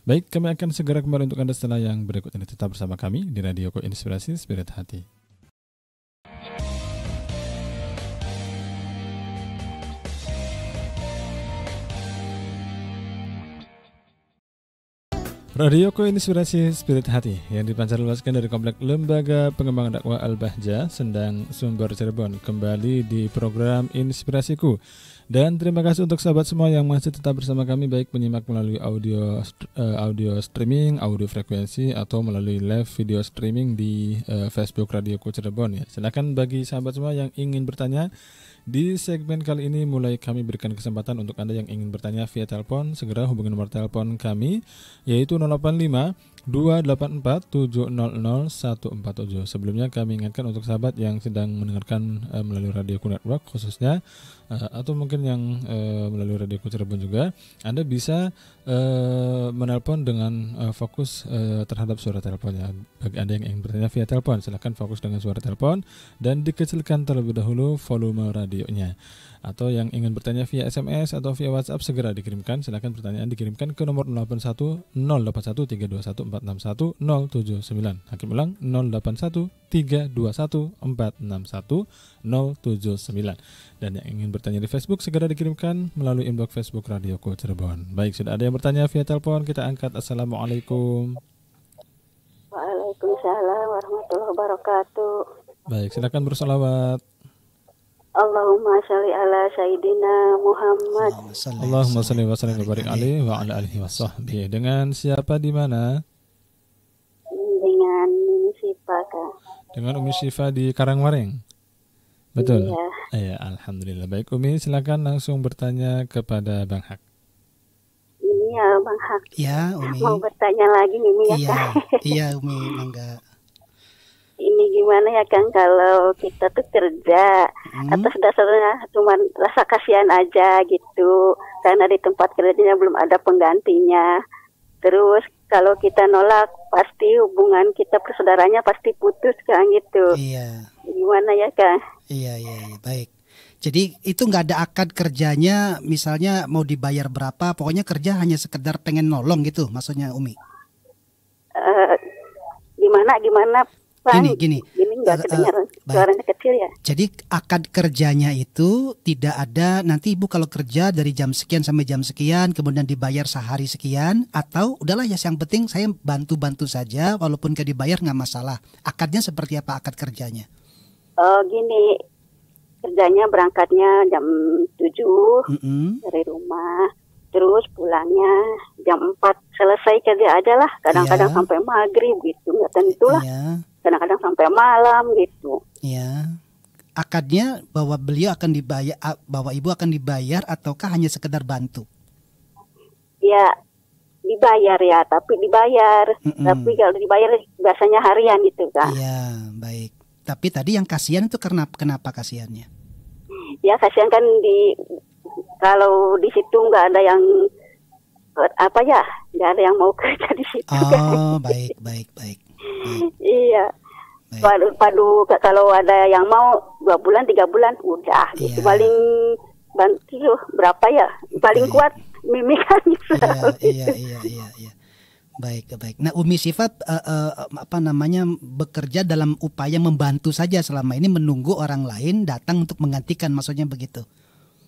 Baik, kami akan segera kembali untuk Anda setelah yang berikut ini. Tetap bersama kami di Radioku Inspirasi Spirit Hati. Radioku Inspirasi Spirit Hati yang dipancarluaskan dari Komplek Lembaga Pengembangan Dakwah Al-Bahjah, Sendang, Sumber, Cirebon, kembali di program Inspirasiku. Dan terima kasih untuk sahabat semua yang masih tetap bersama kami, baik menyimak melalui audio streaming, audio frekuensi, atau melalui live video streaming di Facebook Radioku Cirebon ya. Silakan bagi sahabat semua yang ingin bertanya. Di segmen kali ini mulai kami berikan kesempatan untuk Anda yang ingin bertanya via telepon, segera hubungi nomor telepon kami yaitu 085 284 700 147. Sebelumnya kami ingatkan untuk sahabat yang sedang mendengarkan melalui Radioku Network khususnya, atau mungkin yang melalui Radioku Cirebon juga, Anda bisa menelpon dengan fokus terhadap suara teleponnya. Bagi Anda yang ingin bertanya via telepon, silakan fokus dengan suara telepon dan dikecilkan terlebih dahulu volume radionya. Atau yang ingin bertanya via SMS atau via WhatsApp, segera dikirimkan. Silakan pertanyaan dikirimkan ke nomor 081 081 321 461 079. Hakim ulang 081 321 461 079. Dan yang ingin bertanya di Facebook, segera dikirimkan melalui inbox Facebook Radioku Cirebon. Baik, sudah ada yang bertanya via telepon, kita angkat. Assalamualaikum. Waalaikumsalam warahmatullahi wabarakatuh. Baik, silakan bersolawat. Allahumma sholli ala Sayyidina Muhammad. Allahumma sholli wa sallim wa barik alaihi wa ala alihi wa sahbihi. Dengan siapa di mana? Dengan Umi Sifa, Kak. Dengan Umi Sifa di Karangwareng. Betul? Iya. Ya, alhamdulillah. Baik Umi, silakan langsung bertanya kepada Bang Hak. Ini ya Bang Hak. Ya, Umi. Mau bertanya lagi Mimi ya, Iya, Kak. iya Umi, mangga. Ini gimana ya Kang kalau kita tuh kerja atas dasarnya cuma rasa kasihan aja gitu, karena di tempat kerjanya belum ada penggantinya. Terus kalau kita nolak pasti hubungan kita persaudaranya pasti putus Kang gitu. Iya. Gimana ya Kang? Iya, baik. Jadi itu nggak ada akad kerjanya, misalnya mau dibayar berapa, pokoknya kerja hanya sekedar pengen nolong gitu, maksudnya Umi. Gimana? Gini. Nggak kedengaran, suaranya kecil ya. Jadi akad kerjanya itu tidak ada, nanti Ibu kalau kerja dari jam sekian sampai jam sekian, kemudian dibayar sehari sekian, atau udahlah ya yang penting saya bantu-bantu saja, walaupun gak dibayar nggak masalah. Akadnya seperti apa akad kerjanya? Gini, kerjanya berangkatnya jam 7 dari rumah, terus pulangnya jam 4, selesai kerja aja lah, kadang-kadang sampai maghrib gitu, nggak tentu lah. Kadang-kadang sampai malam gitu. Iya. Akadnya bahwa beliau akan dibayar, bahwa Ibu akan dibayar, ataukah hanya sekedar bantu? Ya, dibayar ya, tapi dibayar. Tapi kalau dibayar biasanya harian gitu Kak. Iya, baik. Tapi tadi yang kasihan itu kenapa kasihannya? Ya kasihan kan kalau di situ nggak ada yang nggak ada yang mau kerja di situ. Oh, baik. Iya. Padu kalau ada yang mau 2 bulan 3 bulan udah. Itu paling bantu berapa ya? Paling kuat Mimi kan. Iya. Baik. Nah, Umi Sifat bekerja dalam upaya membantu saja selama ini, menunggu orang lain datang untuk menggantikan, maksudnya begitu.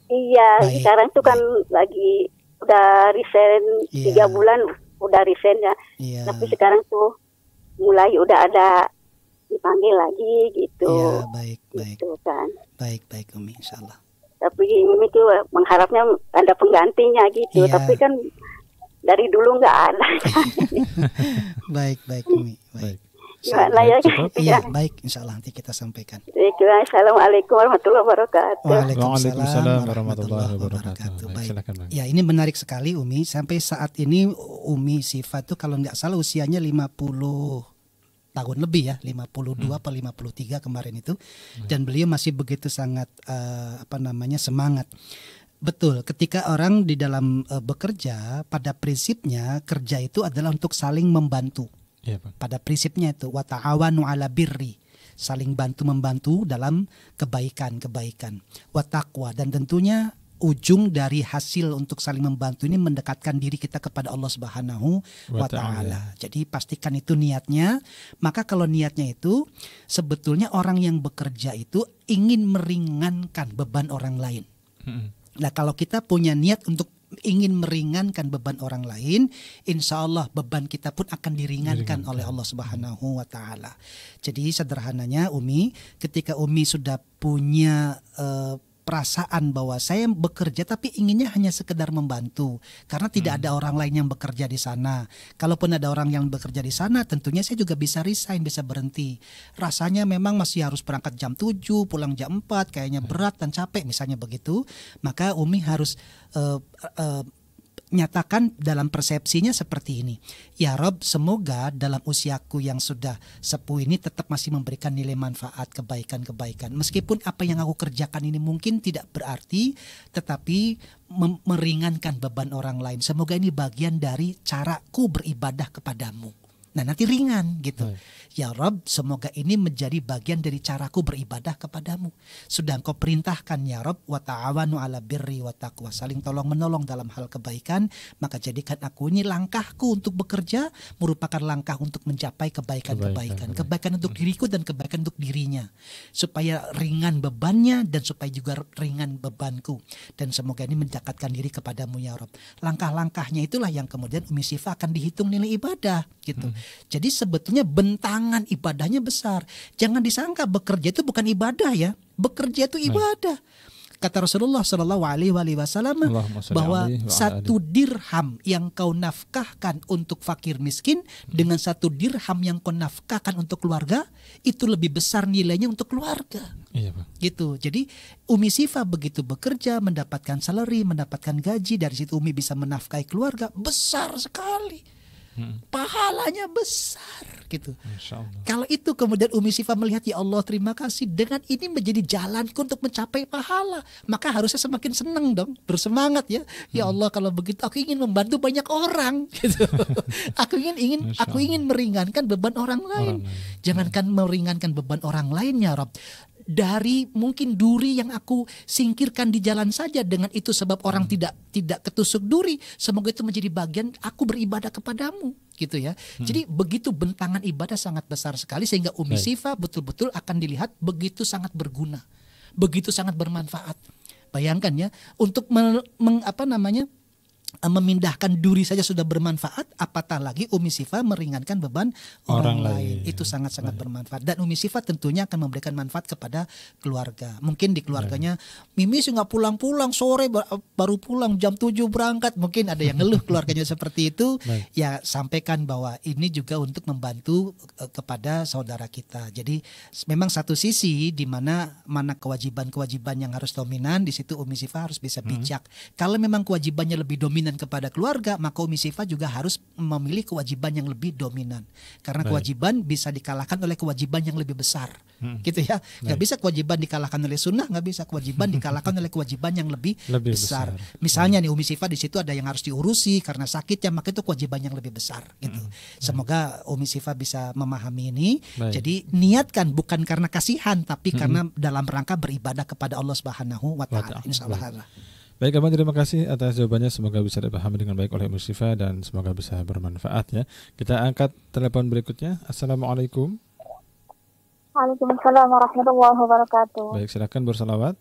Iya, sekarang itu kan lagi udah resign Iya. 3 bulan udah resign ya. Iya. Tapi sekarang tuh mulai udah ada dipanggil lagi gitu. Iya, baik. Gitu kan. Baik Umi, insyaallah. Tapi Mimi tuh mengharapnya ada penggantinya gitu. Iya. Tapi kan dari dulu nggak ada. Baik Umi, baik. Gimana ya? Cukup. Iya, baik, insyaallah nanti kita sampaikan. Assalamualaikum warahmatullahi wabarakatuh. Waalaikumsalam warahmatullahi wabarakatuh. Baik, Baik. silakan Bang. Ya, ini menarik sekali Umi. Sampai saat ini Umi Sifa tuh kalau nggak salah usianya 50 tahun lebih ya, 52 atau 53 kemarin itu. Dan beliau masih begitu sangat semangat. Betul, ketika orang di dalam bekerja, pada prinsipnya kerja itu adalah untuk saling membantu. Iya, Bang. Pada prinsipnya itu wa ta'awanu 'ala birri, saling bantu-membantu dalam kebaikan-kebaikan. Wa taqwa, dan tentunya ujung dari hasil untuk saling membantu ini mendekatkan diri kita kepada Allah Subhanahu wa taala. Jadi pastikan itu niatnya. Maka kalau niatnya itu sebetulnya orang yang bekerja itu ingin meringankan beban orang lain. Nah, kalau kita punya niat untuk ingin meringankan beban orang lain, insya Allah beban kita pun akan diringankan oleh Allah Subhanahu wa taala. Jadi sederhananya Umi, ketika Umi sudah punya perasaan bahwa saya bekerja tapi inginnya hanya sekedar membantu karena tidak ada orang lain yang bekerja di sana. Kalaupun ada orang yang bekerja di sana, tentunya saya juga bisa resign, bisa berhenti. Rasanya memang masih harus berangkat jam 7, pulang jam 4, kayaknya berat dan capek misalnya begitu. Maka Umi harus nyatakan dalam persepsinya seperti ini. Ya Rob, semoga dalam usiaku yang sudah sepuh ini tetap masih memberikan nilai manfaat, kebaikan-kebaikan. Meskipun apa yang aku kerjakan ini mungkin tidak berarti, tetapi meringankan beban orang lain. Semoga ini bagian dari caraku beribadah kepadamu. Nah, nanti ringan gitu. Ya Rob, semoga ini menjadi bagian dari caraku beribadah kepadamu. Sudah Engkau perintahkan ya Rob, wa ta'awanu 'ala birri wa taqwa, saling tolong menolong dalam hal kebaikan, maka jadikan aku ini langkahku untuk bekerja merupakan langkah untuk mencapai kebaikan-kebaikan. Kebaikan untuk diriku dan kebaikan untuk dirinya. Supaya ringan bebannya dan supaya juga ringan bebanku. Dan semoga ini mendekatkan diri kepadamu ya Rob. Langkah-langkahnya itulah yang kemudian Umi Sifa akan dihitung nilai ibadah gitu. Jadi sebetulnya bentangan ibadahnya besar. Jangan disangka bekerja itu bukan ibadah ya. Bekerja itu ibadah. Kata Rasulullah SAW bahwa 1 dirham yang kau nafkahkan untuk fakir miskin dengan 1 dirham yang kau nafkahkan untuk keluarga itu lebih besar nilainya untuk keluarga. Iya, Pak. Gitu. Jadi Umi Sifa begitu bekerja, mendapatkan salary, mendapatkan gaji, dari situ Umi bisa menafkahi keluarga, besar sekali. Pahalanya besar gitu. Kalau itu kemudian Umi Sifa melihat, ya Allah terima kasih, dengan ini menjadi jalanku untuk mencapai pahala, maka harusnya semakin senang dong, bersemangat ya. Ya Allah, kalau begitu aku ingin membantu banyak orang gitu. aku ingin meringankan beban orang lain. Jangankan meringankan beban orang lain ya Rob, dari mungkin duri yang aku singkirkan di jalan saja, dengan itu sebab orang tidak ketusuk duri, semoga itu menjadi bagian aku beribadah kepadamu gitu ya. Jadi begitu bentangan ibadah sangat besar sekali, sehingga Umi Sifa betul-betul akan dilihat begitu sangat berguna, begitu sangat bermanfaat. Bayangkan ya, untuk memindahkan duri saja sudah bermanfaat, apatah lagi Umi Sifa meringankan beban orang lain. Itu sangat-sangat bermanfaat. Dan Umi Sifa tentunya akan memberikan manfaat kepada keluarga. Mungkin di keluarganya, Mimi sih nggak pulang-pulang, sore baru pulang, jam 7 berangkat. Mungkin ada yang ngeluh keluarganya seperti itu. Ya sampaikan bahwa ini juga untuk membantu kepada saudara kita. Jadi memang satu sisi di mana kewajiban-kewajiban yang harus dominan, di situ Umi Sifa harus bisa bijak. Kalau memang kewajibannya lebih dominan kepada keluarga, maka Umi Sifa juga harus memilih kewajiban yang lebih dominan. Karena kewajiban bisa dikalahkan oleh kewajiban yang lebih besar. Gitu ya. Nggak bisa kewajiban dikalahkan oleh sunnah, nggak bisa kewajiban dikalahkan oleh kewajiban yang lebih besar. Misalnya nih Umi Sifa di situ ada yang harus diurusi karena sakit ya, maka itu kewajiban yang lebih besar gitu. Semoga Umi Sifa bisa memahami ini. Jadi niatkan bukan karena kasihan, tapi karena dalam rangka beribadah kepada Allah Subhanahu wa taala. Insyaallah. Baik, Abang, terima kasih atas jawabannya. Semoga bisa dipahami dengan baik oleh Umi Sifa dan semoga bisa bermanfaat ya. Kita angkat telepon berikutnya. Assalamualaikum. Waalaikumsalam warahmatullahi wabarakatuh. Baik, silakan bersalawat.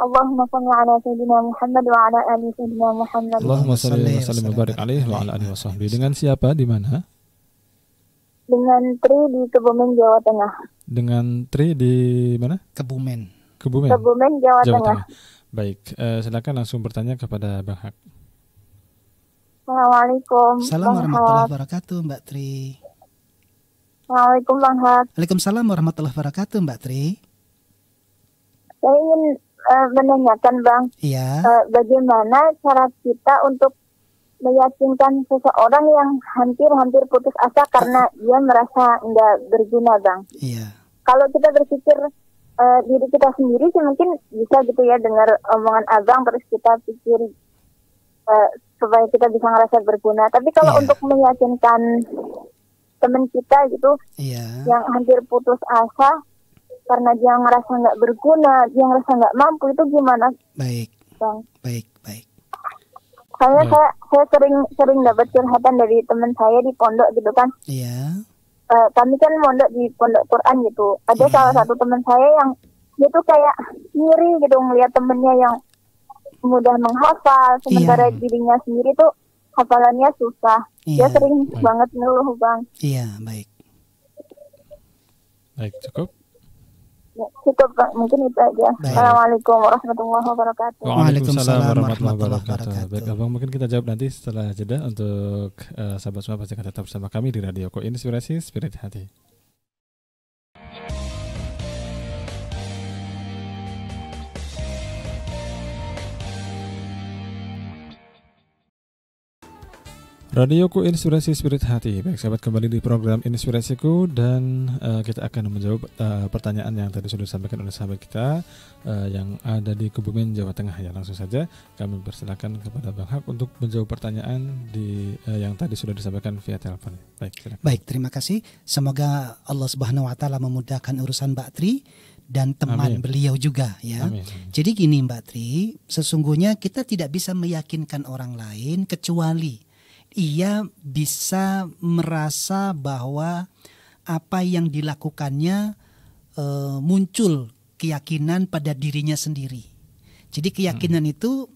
Allahumma shalli ala sayyidina Muhammad wa ala ali sayyidina Muhammad. Allahumma shalli wa sallim wa barik alaihi wa ala alihi wa sahbihi. Dengan siapa, di mana? Dengan Tri di Kebumen, Jawa Tengah. Dengan Tri di mana? Kebumen. Kebumen, Jawa Jawa Tengah. Tengah. Baik, silakan langsung bertanya kepada Bang Hak. Assalamualaikum. Assalamualaikum warahmatullahi wabarakatuh, Mbak Tri. Assalamualaikum Bang Hak. Waalaikumsalam warahmatullahi wabarakatuh, Mbak Tri. Saya ingin menanyakan Bang, Iya. bagaimana cara kita untuk meyakinkan seseorang yang hampir putus asa karena dia merasa nggak berguna Bang. Iya. Kalau kita berpikir diri kita sendiri sih mungkin bisa gitu ya, dengar omongan abang terus kita pikir supaya kita bisa ngerasa berguna. Tapi kalau untuk meyakinkan teman kita gitu yang hampir putus asa karena dia ngerasa nggak berguna, dia ngerasa nggak mampu, itu gimana? Baik, Bang. baik. Saya sering dapat curhatan dari teman saya di pondok gitu kan. Iya. Kami kan mondok di pondok Quran gitu. Ada salah satu teman saya yang dia tuh kayak ngiri gitu ngelihat temennya yang mudah menghafal, sementara dirinya sendiri tuh hafalannya susah. Dia sering banget ngeluh Bang. Iya, baik. Baik, cukup. Ya, cukup Bang, mungkin itu aja. Baik. Assalamualaikum warahmatullahi wabarakatuh. Waalaikumsalam warahmatullahi warahmatullahi wabarakatuh. Baik, Abang, mungkin kita jawab nanti setelah jeda. Untuk sahabat semua pasti akan tetap bersama kami di Radio Ko Inspirasi Spirit Hati. Radioku Inspirasi Spirit Hati. Baik sahabat, kembali di program Inspirasiku, dan kita akan menjawab pertanyaan yang tadi sudah disampaikan oleh sahabat kita yang ada di Kebumen, Jawa Tengah ya. Langsung saja kami persilakan kepada Bang Hak untuk menjawab pertanyaan yang tadi sudah disampaikan via telepon. Baik, silakan. Baik, terima kasih. Semoga Allah Subhanahu wa taala memudahkan urusan Mbak Tri dan teman beliau juga ya. Amin. Jadi gini Mbak Tri, sesungguhnya kita tidak bisa meyakinkan orang lain kecuali ia bisa merasa bahwa apa yang dilakukannya muncul keyakinan pada dirinya sendiri. Jadi keyakinan itu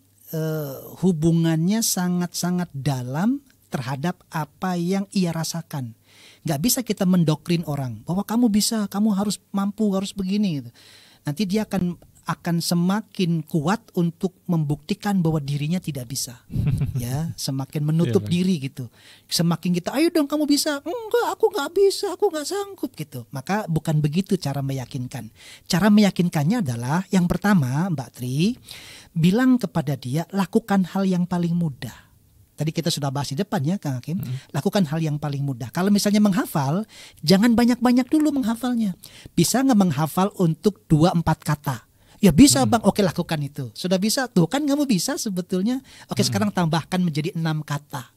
hubungannya sangat-sangat dalam terhadap apa yang ia rasakan. Gak bisa kita mendoktrin orang bahwa kamu bisa, kamu harus mampu, harus begini gitu. Nanti dia akan semakin kuat untuk membuktikan bahwa dirinya tidak bisa. Ya, semakin menutup diri gitu. Semakin kita, ayo dong kamu bisa. Enggak, aku nggak bisa, aku nggak sanggup gitu. Maka bukan begitu cara meyakinkan. Cara meyakinkannya adalah yang pertama, Mbak Tri, bilang kepada dia, lakukan hal yang paling mudah. Tadi kita sudah bahas di depan ya Kang Hakim. Lakukan hal yang paling mudah. Kalau misalnya menghafal, jangan banyak-banyak dulu menghafalnya. Bisa nggak menghafal untuk 2-4 kata? Ya bisa Bang, oke lakukan itu. Sudah bisa, tuh kan kamu bisa sebetulnya. Oke sekarang tambahkan menjadi 6 kata.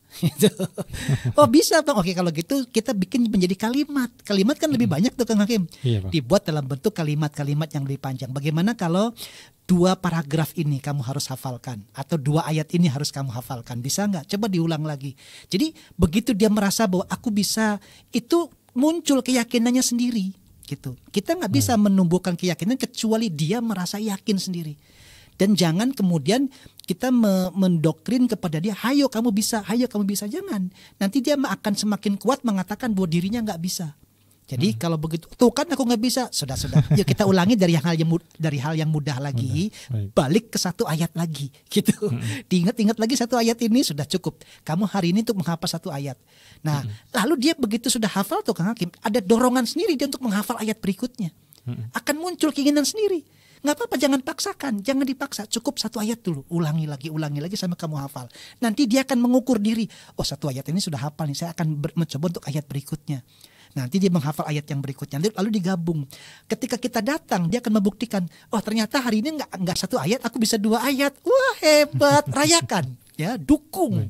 Oh bisa Bang, oke kalau gitu kita bikin menjadi kalimat. Kalimat kan lebih banyak tuh Kang Hakim. Dibuat dalam bentuk kalimat-kalimat yang lebih panjang. Bagaimana kalau 2 paragraf ini kamu harus hafalkan, atau 2 ayat ini harus kamu hafalkan? Bisa nggak? Coba diulang lagi. Jadi begitu dia merasa bahwa aku bisa, itu muncul keyakinannya sendiri. Gitu. Kita nggak bisa menumbuhkan keyakinan kecuali dia merasa yakin sendiri. Dan jangan kemudian kita mendoktrin kepada dia, hayo kamu bisa, hayo kamu bisa. Jangan. Nanti dia akan semakin kuat mengatakan bahwa dirinya nggak bisa. Jadi kalau begitu, tuh kan aku nggak bisa. Sudah. Yuk kita ulangi dari hal yang mudah lagi, balik ke 1 ayat lagi, gitu. Diingat-ingat lagi 1 ayat ini sudah cukup. Kamu hari ini untuk menghafal 1 ayat. Nah, lalu dia begitu sudah hafal tuh Kang Hakim, ada dorongan sendiri dia untuk menghafal ayat berikutnya. Akan muncul keinginan sendiri. Nggak apa-apa, jangan paksakan, jangan dipaksa. Cukup 1 ayat dulu, ulangi lagi sampai kamu hafal. Nanti dia akan mengukur diri. Oh 1 ayat ini sudah hafal nih, saya akan mencoba untuk ayat berikutnya. Nanti dia menghafal ayat yang berikutnya, lalu digabung. Ketika kita datang, dia akan membuktikan, oh ternyata hari ini nggak 1 ayat, aku bisa 2 ayat. Wah hebat, rayakan, ya, dukung.